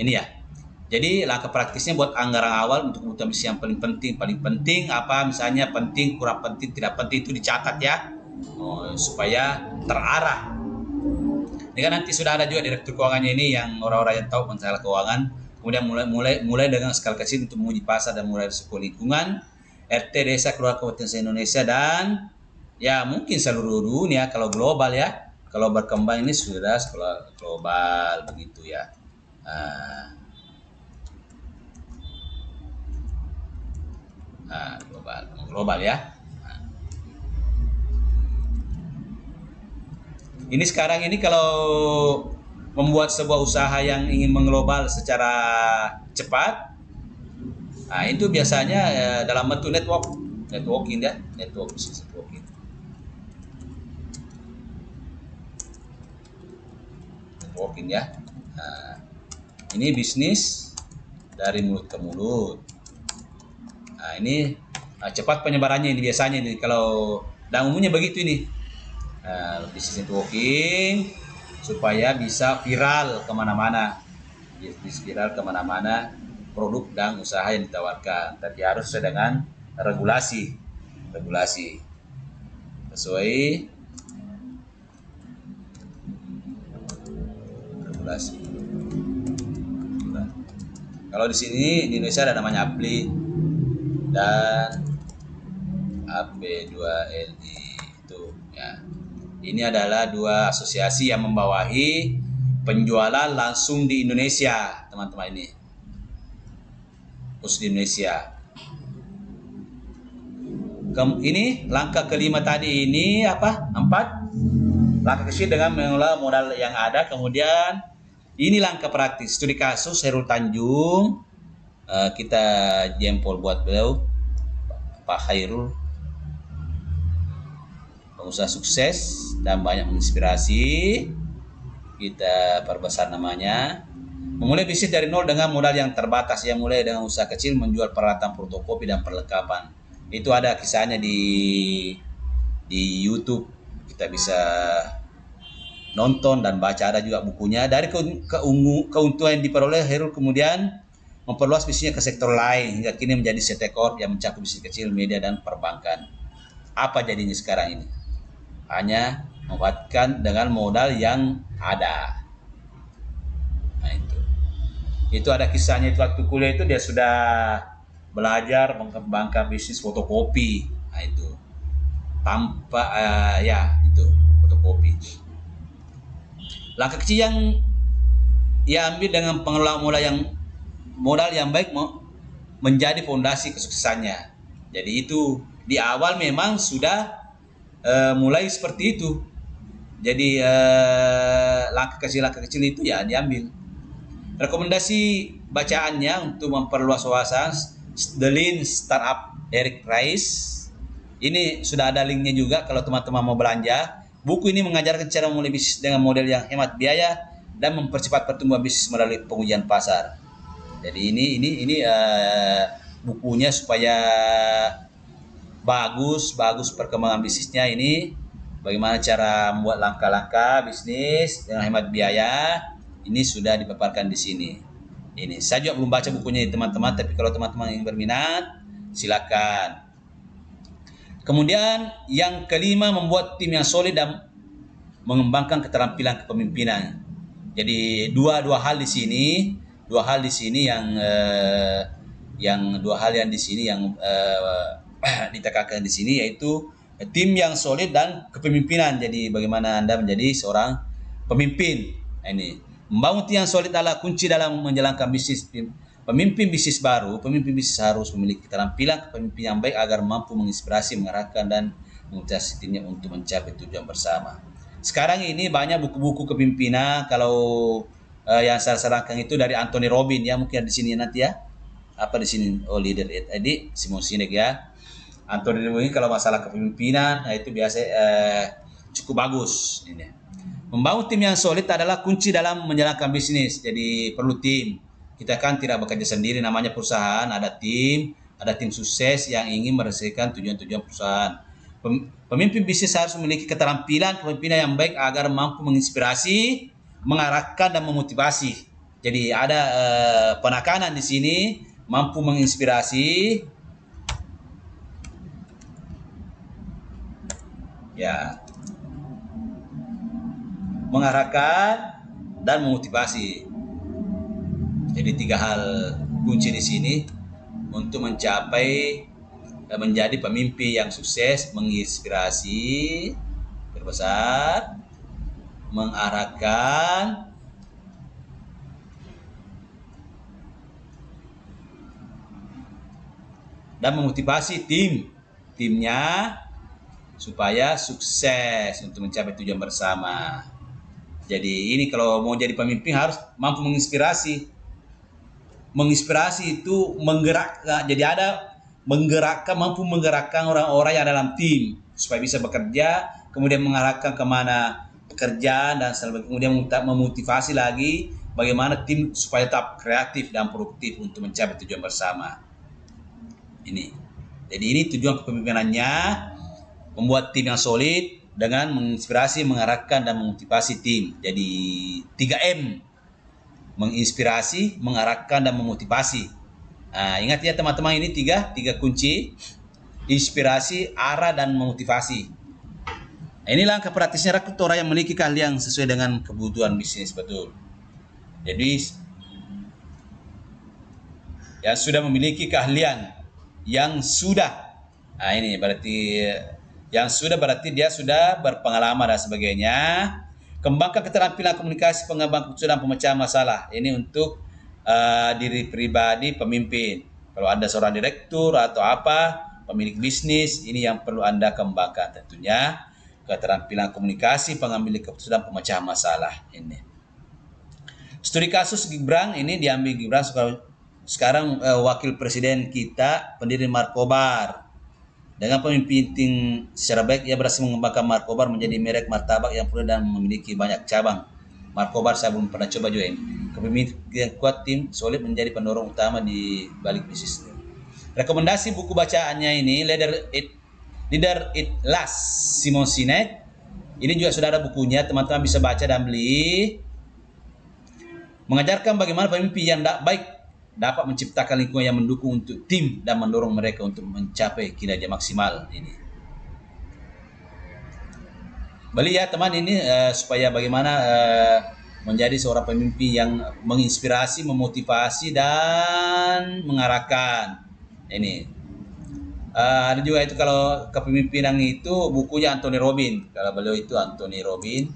Ini ya. Jadi langkah praktisnya buat anggaran awal untuk kebutuhan bisnis yang paling penting apa, misalnya penting, kurang penting, tidak penting itu dicatat ya, supaya terarah. Ini kan nanti sudah ada juga direktur keuangannya ini yang orang-orang yang tahu masalah keuangan. Kemudian mulai dengan skala kecil untuk menguji pasar dan mulai risiko lingkungan, RT desa, keluarga, kabupaten se-Indonesia, dan ya mungkin seluruh dunia kalau global ya. Kalau berkembang ini sudah skala global begitu ya. Global ya. Ini sekarang ini kalau membuat sebuah usaha yang ingin mengglobal secara cepat, nah itu biasanya dalam bentuk networking ya, networking. Networking ya. Nah, ini bisnis dari mulut ke mulut. Nah ini cepat penyebarannya ini biasanya ini kalau dan umumnya begitu ini. Bisnis networking supaya bisa viral kemana-mana, produk dan usaha yang ditawarkan, tapi harus sesuai dengan regulasi sesuai regulasi. Kalau di sini di Indonesia ada namanya APLI dan AP2LI itu ya. Ini adalah dua asosiasi yang membawahi penjualan langsung di Indonesia, teman-teman ini. Khusus di Indonesia. Ini langkah kelima tadi ini apa? 4. Langkah kecil dengan mengelola modal yang ada. Kemudian ini langkah praktis. Studi kasus Khairul Tanjung. Kita jempol buat beliau, Pak Khairul. Pengusaha sukses dan banyak menginspirasi. Kita perbesar namanya. Memulai bisnis dari nol dengan modal yang terbatas, yang mulai dengan usaha kecil menjual peralatan fotokopi dan perlengkapan. Itu ada kisahnya di YouTube. Kita bisa nonton dan baca, ada juga bukunya. Dari keuntungan yang diperoleh, Khairul kemudian memperluas bisnisnya ke sektor lain hingga kini menjadi CT Corp yang mencakup bisnis kecil, media dan perbankan. Apa jadinya sekarang ini? Hanya memanfaatkan dengan modal yang ada. Nah itu ada kisahnya. Itu waktu kuliah itu dia sudah belajar mengembangkan bisnis fotokopi. Nah itu tanpa itu fotokopi. Langkah kecil yang ia ambil dengan pengelolaan modal yang baik menjadi fondasi kesuksesannya. Jadi itu di awal memang sudah mulai seperti itu. Jadi langkah kecil itu ya diambil. Rekomendasi bacaannya untuk memperluas wawasan, The Lean Startup Eric Rice. Ini sudah ada linknya juga kalau teman-teman mau belanja. Buku ini mengajarkan cara memulai bisnis dengan model yang hemat biaya dan mempercepat pertumbuhan bisnis melalui pengujian pasar. Jadi ini bukunya supaya bagus perkembangan bisnisnya ini, bagaimana cara membuat langkah-langkah bisnis dengan hemat biaya, ini sudah dipaparkan di sini. Ini saya juga belum baca bukunya teman-teman, tapi kalau teman-teman yang berminat silakan. Kemudian yang kelima, membuat tim yang solid dan mengembangkan keterampilan kepemimpinan. Jadi dua hal di sini yang ditekankan di sini, yaitu tim yang solid dan kepemimpinan. Jadi bagaimana Anda menjadi seorang pemimpin. Ini membangun tim yang solid adalah kunci dalam menjalankan bisnis pemimpin bisnis harus memiliki keterampilan kepemimpinan yang baik agar mampu menginspirasi, mengarahkan, dan memotivasi timnya untuk mencapai tujuan bersama. Sekarang ini banyak buku-buku kepemimpinan. Kalau yang saya sarankan itu dari Anthony Robbins ya, mungkin di sini nanti ya. Apa di sini? Oh, Leader It. Jadi Simon Sinek ya. Anthony Robbins kalau masalah kepemimpinan, nah itu biasa cukup bagus. Ini. Membangun tim yang solid adalah kunci dalam menjalankan bisnis. Jadi perlu tim. Kita kan tidak bekerja sendiri, namanya perusahaan, ada tim sukses yang ingin menyelesaikan tujuan-tujuan perusahaan. Pemimpin bisnis harus memiliki keterampilan kepemimpinan yang baik agar mampu menginspirasi, mengarahkan, dan memotivasi. Jadi ada penekanan di sini, mampu menginspirasi, ya, mengarahkan, dan memotivasi. Jadi 3 hal kunci di sini untuk mencapai menjadi pemimpin yang sukses: menginspirasi, berbesar, mengarahkan, dan memotivasi timnya supaya sukses untuk mencapai tujuan bersama. Jadi ini kalau mau jadi pemimpin harus mampu menginspirasi. Menginspirasi itu menggerakkan, jadi ada mampu menggerakkan orang-orang yang dalam tim supaya bisa bekerja, kemudian mengarahkan kemana pekerjaan, dan kemudian memotivasi lagi bagaimana tim supaya tetap kreatif dan produktif untuk mencapai tujuan bersama. Ini. Jadi ini tujuan kepemimpinannya, membuat tim yang solid dengan menginspirasi, mengarahkan, dan memotivasi tim. Jadi 3M. Menginspirasi, mengarahkan, dan memotivasi. Nah, ingat ya teman-teman, ini tiga kunci: inspirasi, arah, dan memotivasi. Nah, ini langkah praktisnya rekrut orang yang memiliki keahlian sesuai dengan kebutuhan bisnis. Betul. Jadi yang sudah memiliki keahlian, nah ini berarti yang sudah berarti dia sudah berpengalaman dan sebagainya. Kembangkan keterampilan komunikasi, pengembangan keputusan, dan pemecahan masalah. Ini untuk diri pribadi pemimpin. Kalau Anda seorang direktur atau apa, pemilik bisnis, ini yang perlu Anda kembangkan tentunya. Keterampilan komunikasi, pengambilan keputusan, dan pemecahan masalah. Ini. Studi kasus Gibran, ini diambil Gibran sekarang wakil presiden kita, pendiri Markobar. Dengan pemimpin secara baik, ia berhasil mengembangkan Markobar menjadi merek martabak yang perlu dan memiliki banyak cabang. Markobar saya belum pernah coba juga ini. Kepemimpinan yang kuat, tim solid menjadi pendorong utama di balik bisnis. Rekomendasi buku bacaannya ini Leader It Last, Simon Sinek. Ini juga sudah ada bukunya, teman-teman bisa baca dan beli. Mengajarkan bagaimana pemimpin yang baik dapat menciptakan lingkungan yang mendukung untuk tim dan mendorong mereka untuk mencapai kinerja maksimal. Ini beli ya teman ini supaya bagaimana menjadi seorang pemimpin yang menginspirasi, memotivasi, dan mengarahkan. Ini ada juga itu kalau kepemimpinan itu bukunya Anthony Robbins. Kalau beliau itu Anthony Robbins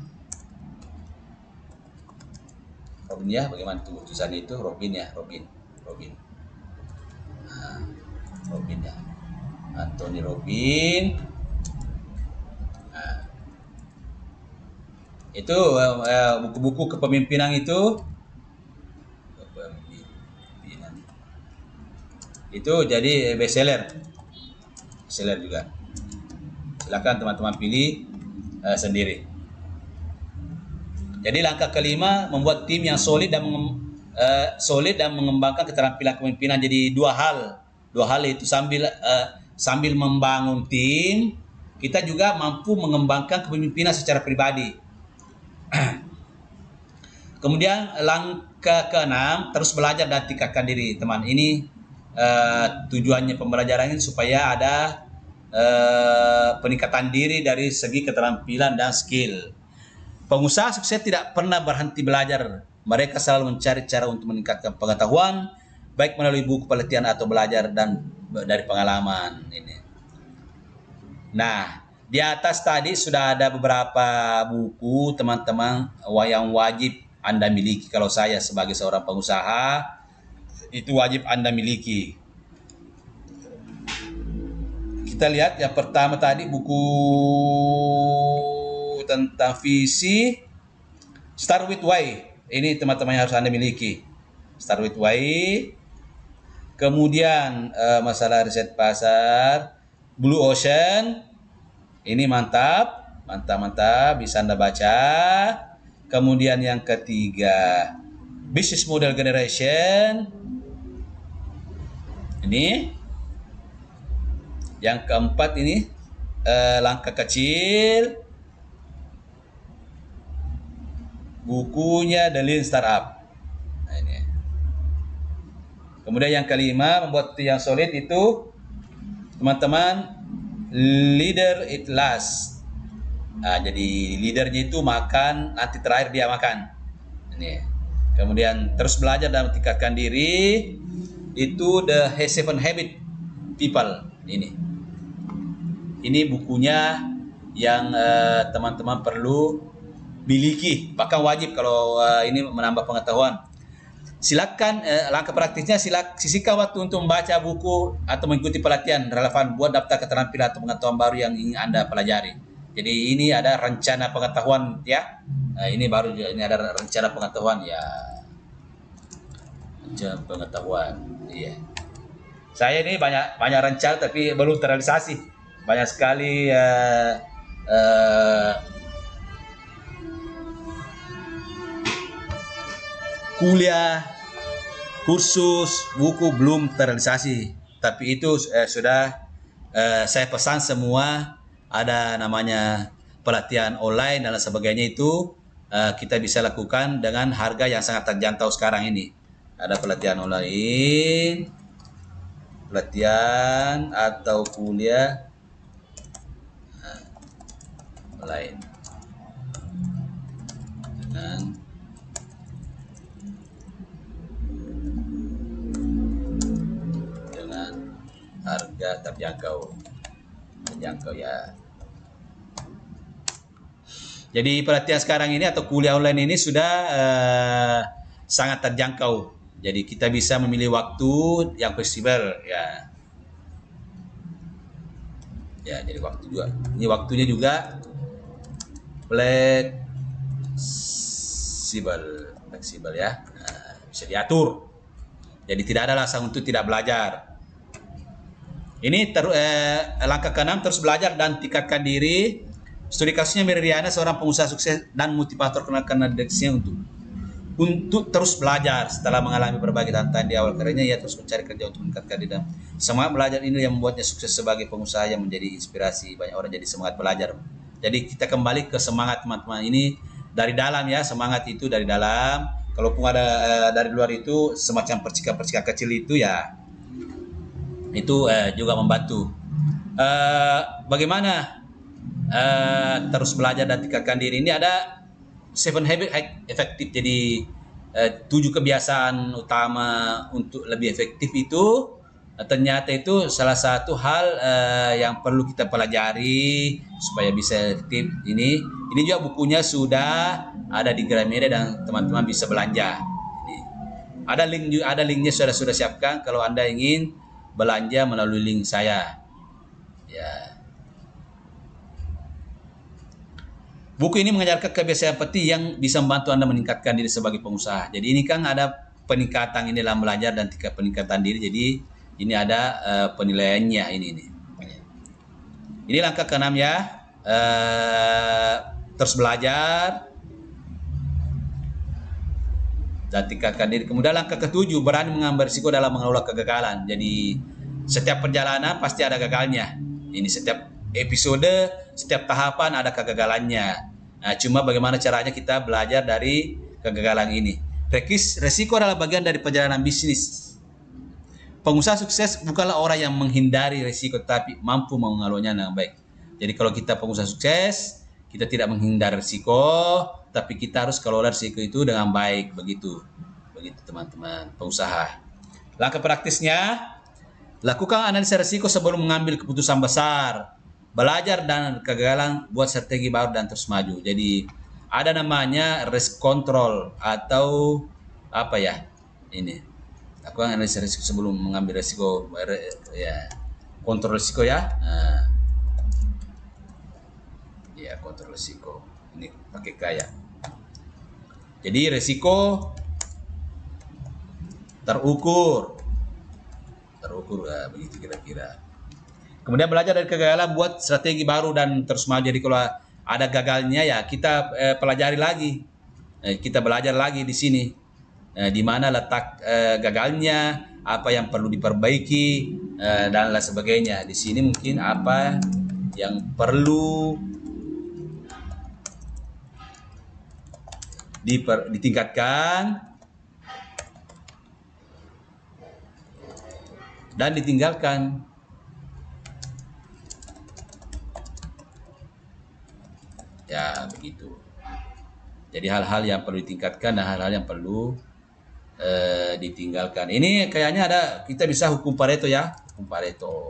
ya, bagaimana tulisannya itu Robbins ya, Robbins ya, Anthony Robbins. Itu buku-buku kepemimpinan itu jadi bestseller juga. Silakan teman-teman pilih sendiri. Jadi langkah kelima, membuat tim yang solid dan mengembangkan keterampilan kepemimpinan. Jadi dua hal itu sambil membangun tim, kita juga mampu mengembangkan kepemimpinan secara pribadi. Kemudian langkah keenam, terus belajar dan tingkatkan diri, teman. Ini tujuannya pembelajaran ini supaya ada peningkatan diri dari segi keterampilan dan skill. Pengusaha sukses tidak pernah berhenti belajar. Mereka selalu mencari cara untuk meningkatkan pengetahuan, baik melalui buku pelatihan atau belajar dan dari pengalaman. Ini. Nah, di atas tadi sudah ada beberapa buku teman-teman yang wajib Anda miliki kalau saya sebagai seorang pengusaha. itu wajib Anda miliki. Kita lihat yang pertama tadi, buku tentang visi Start with Why. Ini teman-teman yang harus Anda miliki. Start with Why. Kemudian masalah riset pasar, Blue Ocean. Ini mantap, bisa Anda baca. Kemudian yang ketiga, Business Model Generation. Ini. Yang keempat ini, langkah kecil. Bukunya The Lean Startup. Nah, ini. Kemudian yang kelima, membuat tim yang solid itu, teman-teman, Leader It Last. Nah, jadi leadernya itu makan, nanti terakhir dia makan. Ini. Kemudian terus belajar dan tingkatkan diri, itu The Seven Habit People. Ini bukunya yang teman-teman perlu miliki, bahkan wajib kalau ini menambah pengetahuan. Silakan langkah praktisnya, sisihkan waktu untuk membaca buku atau mengikuti pelatihan relevan buat daftar keterampilan atau pengetahuan baru yang ingin Anda pelajari. Jadi ini ada rencana pengetahuan ya. Ini ada rencana pengetahuan ya. Rencana pengetahuan. Iya. Saya ini banyak rencana tapi belum terrealisasi. Banyak sekali kuliah, kursus, buku belum terrealisasi. Tapi itu sudah saya pesan semua. Ada namanya pelatihan online dan sebagainya, itu kita bisa lakukan dengan harga yang sangat terjangkau sekarang ini. Ada pelatihan online, pelatihan atau kuliah online dengan harga terjangkau ya. Jadi pelatihan sekarang ini atau kuliah online ini sudah sangat terjangkau. Jadi kita bisa memilih waktu yang fleksibel ya. Ya, jadi waktu juga. Ini waktunya juga fleksibel ya. Nah, bisa diatur. Jadi tidak ada alasan untuk tidak belajar. Ini langkah ke-6, terus belajar dan tingkatkan diri. Studi kasusnya Miriana, seorang pengusaha sukses dan motivator karena deksinya untuk terus belajar. Setelah mengalami berbagai tantangan di awal karirnya, ia terus mencari kerja untuk meningkatkan diri. Semangat belajar ini yang membuatnya sukses sebagai pengusaha yang menjadi inspirasi banyak orang jadi semangat belajar. Jadi kita kembali ke semangat teman-teman ini dari dalam ya, semangat itu dari dalam. Kalaupun ada dari luar itu semacam percikan-percikan kecil itu ya, itu juga membantu. Bagaimana terus belajar dan tingkatkan diri? Ini ada 7 habit efektif. Jadi 7 kebiasaan utama untuk lebih efektif itu ternyata itu salah satu hal yang perlu kita pelajari supaya bisa efektif. Ini juga bukunya sudah ada di Gramedia dan teman-teman bisa belanja. Ini ada linknya sudah siapkan kalau Anda ingin belanja melalui link saya. Ya. Buku ini mengajarkan kebiasaan penting yang bisa membantu Anda meningkatkan diri sebagai pengusaha. Jadi ini kan ada peningkatan ini dalam belajar dan tingkat peningkatan diri. Jadi ini ada penilaiannya ini. Ini langkah ke-6 ya. Terus belajar dan tingkatkan diri. Kemudian langkah ke-7, berani mengambil risiko dalam mengelola kegagalan. Jadi setiap perjalanan pasti ada gagalnya. Ini setiap episode, setiap tahapan ada kegagalannya. Nah, cuma bagaimana caranya kita belajar dari kegagalan ini. Resiko adalah bagian dari perjalanan bisnis. Pengusaha sukses bukanlah orang yang menghindari risiko, tapi mampu mengelolanya dengan baik. Jadi kalau kita pengusaha sukses, kita tidak menghindari risiko, tapi kita harus kelola risiko itu dengan baik. Begitu teman-teman pengusaha. Langkah praktisnya, lakukan analisa risiko sebelum mengambil keputusan besar. Belajar dan kegagalan, buat strategi baru dan terus maju. Jadi ada namanya risk control atau apa ya ini. lakukan analisa risiko sebelum mengambil risiko, ya, kontrol risiko ya. Ya, kontrol risiko ini pakai kaya. Jadi risiko terukur begitu kira-kira. Kemudian belajar dari kegagalan, buat strategi baru dan terus maju. Jadi kalau ada gagalnya ya kita pelajari lagi, kita belajar lagi di sini, di mana letak gagalnya, apa yang perlu diperbaiki, dan lain sebagainya. Di sini mungkin apa yang perlu ditingkatkan dan ditinggalkan. Ya, begitu. Jadi hal-hal yang perlu ditingkatkan dan hal-hal yang perlu ditinggalkan. Ini kayaknya ada, kita bisa hukum Pareto ya. Hukum Pareto.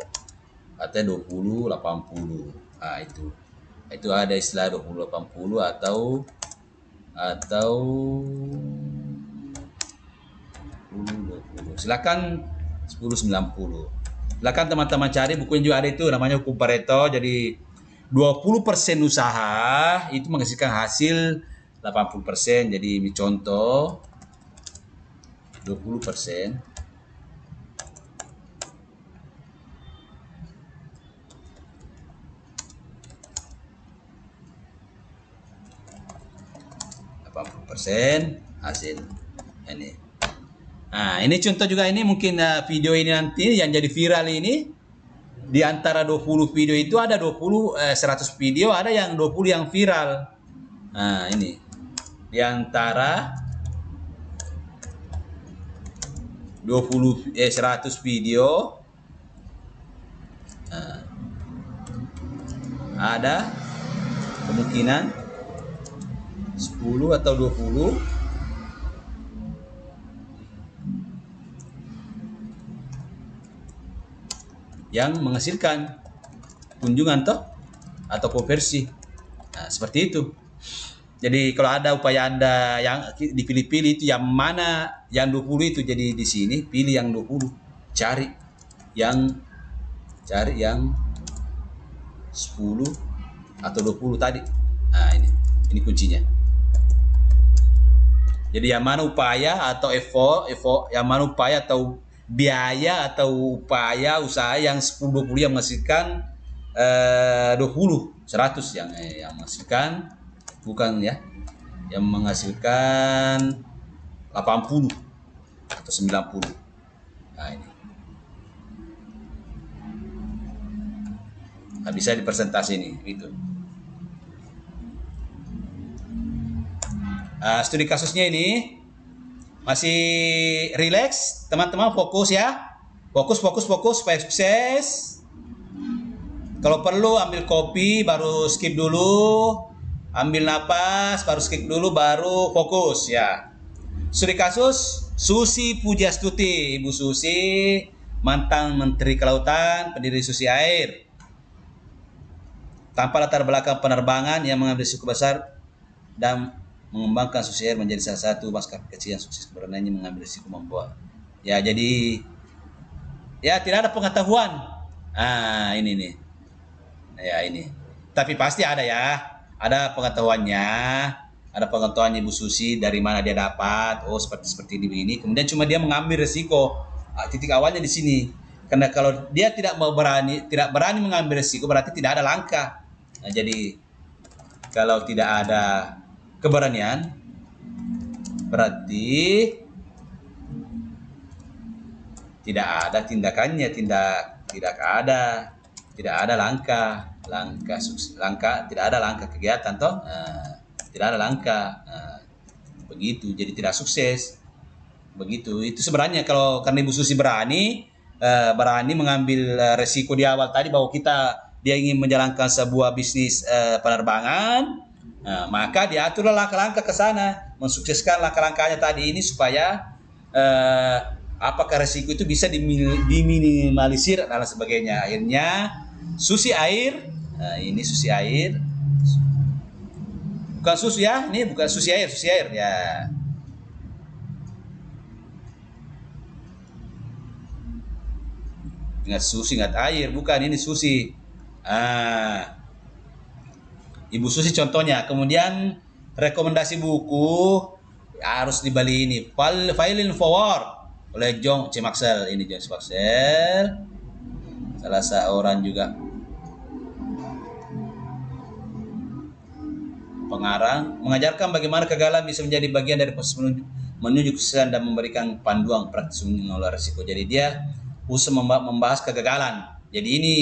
Katanya 20 80. Nah, itu ada istilah 20 80 atau 10 20. Silakan 10 90. Silakan teman-teman cari bukunya, juga ada itu namanya hukum Pareto. Jadi 20% usaha itu menghasilkan hasil 80%. Jadi ini contoh 20%. Hasil ini. Nah, ini contoh juga, ini mungkin video ini nanti yang jadi viral ini, di antara 20 video itu ada 100 video, ada yang 20 yang viral. Nah, ini di antara 100 video ada kemungkinan 10 atau 20 yang menghasilkan kunjungan atau konversi. Nah, seperti itu. Jadi kalau ada upaya Anda yang dipilih-pilih itu yang mana, yang 20 itu, jadi di sini pilih yang 20, cari yang 10 atau 20 tadi. Nah, ini kuncinya. Jadi yang mana upaya atau effort, yang mana upaya atau biaya atau upaya usaha yang 10-20 yang menghasilkan 100 yang menghasilkan, bukan ya, yang menghasilkan 80 atau 90. Nah, ini bisa dipresentasi ini gitu. Studi kasusnya ini masih relax, teman-teman, fokus ya, fokus supaya sukses. Kalau perlu ambil kopi, baru skip dulu, ambil napas, baru skip dulu, baru fokus ya. Studi kasus Susi Pujastuti, Ibu Susi, mantan Menteri Kelautan, pendiri Susi Air. Tanpa latar belakang penerbangan, yang mengambil risiko besar dan mengembangkan Susi Air menjadi salah satu maskapai kecil yang sukses. Karenanya mengambil risiko membawa. Ya, jadi ya tidak ada pengetahuan. Ini nih. Ya, ini. Tapi pasti ada ya. Ada pengetahuannya. Ada pengetahuan Ibu Susi, dari mana dia dapat. Oh, seperti ini. Kemudian cuma dia mengambil risiko. Titik awalnya di sini. Karena kalau dia tidak berani mengambil risiko, berarti tidak ada langkah. Nah, jadi kalau tidak ada keberanian, berarti tidak ada tindakannya, tidak ada langkah tidak ada langkah kegiatan tidak ada langkah, begitu, jadi tidak sukses begitu. Itu sebenarnya kalau karena Ibu Susi berani mengambil resiko di awal tadi, bahwa dia ingin menjalankan sebuah bisnis penerbangan. Maka diaturlah langkah-langkah ke sana, mensukseskan langkah-langkahnya tadi ini, supaya apakah resiko itu bisa diminimalisir dan lain sebagainya. Akhirnya Susi Air, ini Susi Air, bukan susu ya, ini bukan Susi Air ya. Ingat Susi, ingat air, bukan ini Susi. Ibu Susi contohnya. Kemudian rekomendasi buku harus dibeli ini. Filing Forward oleh John C. Maxwell. Ini John C. Maxwell, salah seorang juga pengarang, mengajarkan bagaimana kegagalan bisa menjadi bagian dari proses menuju kesuksesan dan memberikan panduan praktis mengelola risiko. Jadi dia usaha membahas kegagalan. Jadi ini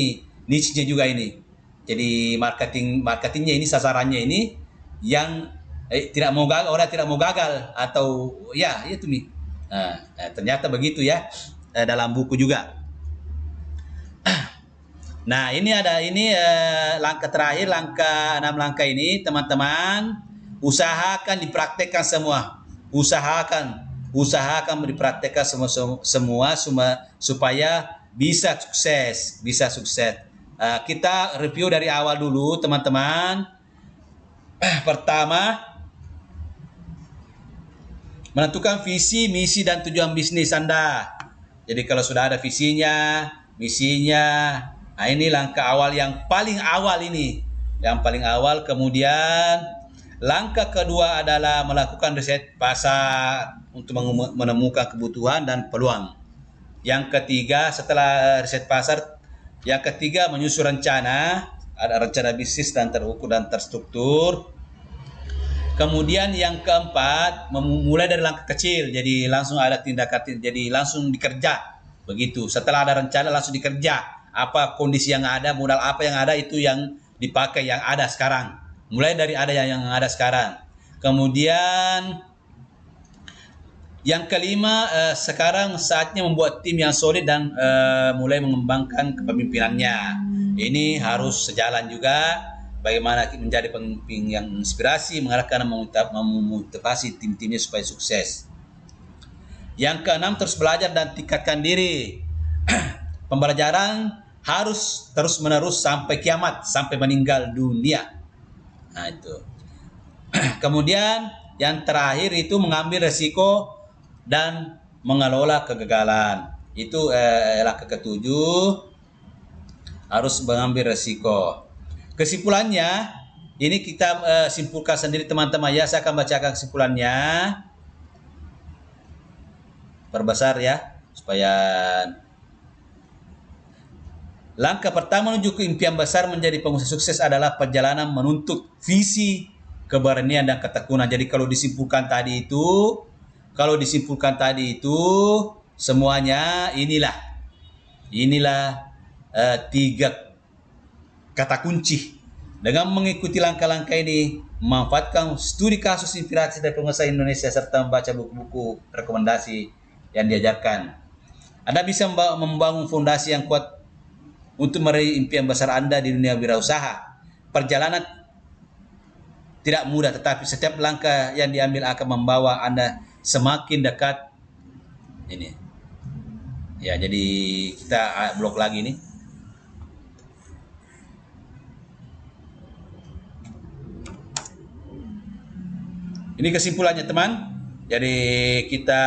niche-nya juga ini. Jadi marketingnya ini, sasarannya ini yang tidak mau gagal, orang tidak mau gagal, atau ya itu nih. Ternyata begitu ya, dalam buku juga. Nah, ini ada langkah terakhir, langkah 6 langkah ini, teman-teman, usahakan dipraktekkan semua. Usahakan dipraktekkan semua supaya bisa sukses. Kita review dari awal dulu, teman-teman. Pertama, menentukan visi, misi, dan tujuan bisnis Anda. Jadi kalau sudah ada visinya, misinya, nah ini langkah awal yang paling awal ini. Yang paling awal. Kemudian langkah kedua adalah melakukan riset pasar untuk menemukan kebutuhan dan peluang. Yang ketiga, setelah riset pasar, yang ketiga menyusun rencana, ada rencana bisnis dan terukur dan terstruktur. Kemudian yang keempat, memulai dari langkah kecil, jadi langsung ada tindakan, jadi langsung dikerja. Begitu. Setelah ada rencana langsung dikerja. Apa kondisi yang ada, modal apa yang ada, itu yang dipakai yang ada sekarang. Mulai dari ada yang ada sekarang. Kemudian yang kelima, sekarang saatnya membuat tim yang solid dan mulai mengembangkan kepemimpinannya. Ini harus sejalan juga. Bagaimana menjadi pemimpin yang inspirasi, mengarahkan dan memotivasi tim-timnya supaya sukses. Yang keenam, terus belajar dan tingkatkan diri. Pembelajaran harus terus-menerus sampai kiamat, sampai meninggal dunia. Nah itu. Kemudian yang terakhir itu mengambil resiko dan mengelola kegagalan. Itu langkah ketujuh, harus mengambil resiko. Kesimpulannya, ini kita simpulkan sendiri teman-teman ya. Saya akan bacakan kesimpulannya. Perbesar ya, supaya langkah pertama menuju ke impian besar menjadi pengusaha sukses adalah perjalanan menuntut visi, keberanian, dan ketekunan. Jadi kalau disimpulkan tadi itu, semuanya inilah 3 kata kunci. Dengan mengikuti langkah-langkah ini, memanfaatkan studi kasus inspirasi dari pengusaha Indonesia serta membaca buku-buku rekomendasi yang diajarkan, Anda bisa membangun fondasi yang kuat untuk meraih impian besar Anda di dunia wirausaha. Perjalanan tidak mudah, tetapi setiap langkah yang diambil akan membawa Anda semakin dekat. Ini ya, jadi kita blok lagi nih. Ini kesimpulannya teman. Jadi kita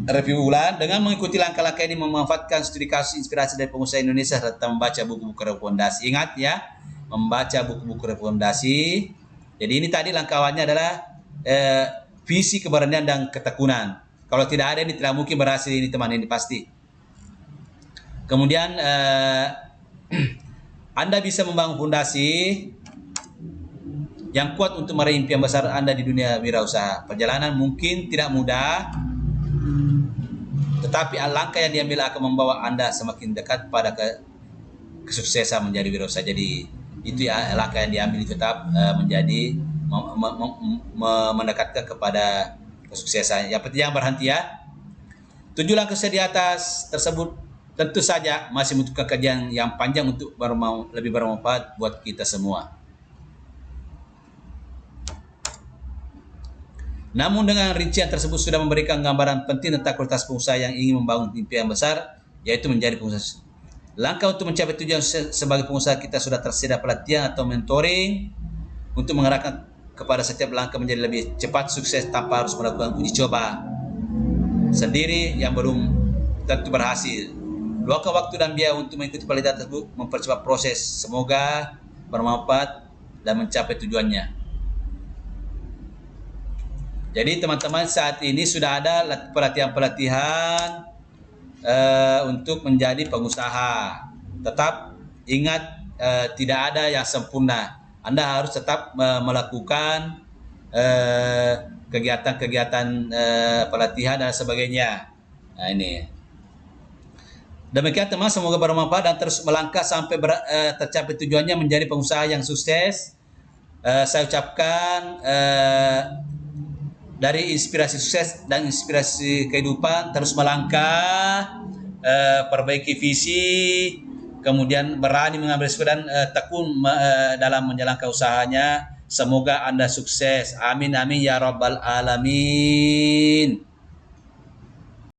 review ulang. Dengan mengikuti langkah-langkah ini, memanfaatkan studi kasus inspirasi dari pengusaha Indonesia serta membaca buku-buku rekomendasi. Ingat ya, membaca buku-buku rekomendasi. Jadi ini tadi langkah awalnya adalah visi, keberanian, dan ketekunan. Kalau tidak ada ini tidak mungkin berhasil ini teman, ini pasti. Kemudian Anda bisa membangun fondasi yang kuat untuk meraih impian besar Anda di dunia wirausaha. Perjalanan mungkin tidak mudah, tetapi langkah yang diambil akan membawa Anda semakin dekat pada kesuksesan menjadi wirausaha. Jadi itu ya, langkah yang diambil tetap menjadi mendekatkan kepada kesuksesan. Yang penting jangan berhenti ya. 7 langkah di atas tersebut tentu saja masih membutuhkan kajian yang panjang untuk lebih bermanfaat buat kita semua. Namun dengan rincian tersebut sudah memberikan gambaran penting tentang kualitas pengusaha yang ingin membangun impian besar, yaitu menjadi pengusaha. Langkah untuk mencapai tujuan sebagai pengusaha, kita sudah tersedia pelatihan atau mentoring untuk mengarahkan kepada setiap langkah menjadi lebih cepat sukses tanpa harus melakukan uji coba sendiri yang belum tentu berhasil. Luangkan waktu dan biaya untuk mengikuti pelatihan tersebut mempercepat proses. Semoga bermanfaat dan mencapai tujuannya. Jadi teman-teman, saat ini sudah ada pelatihan-pelatihan untuk menjadi pengusaha. Tetap ingat, tidak ada yang sempurna. Anda harus tetap melakukan kegiatan-kegiatan pelatihan dan sebagainya. Nah, ini. Demikian teman, semoga bermanfaat dan terus melangkah sampai tercapai tujuannya menjadi pengusaha yang sukses. Saya ucapkan dari inspirasi sukses dan inspirasi kehidupan, terus melangkah, perbaiki visi, kemudian berani mengambil risiko dan tekun dalam menjalankan usahanya. Semoga Anda sukses. Amin amin ya rabbal alamin.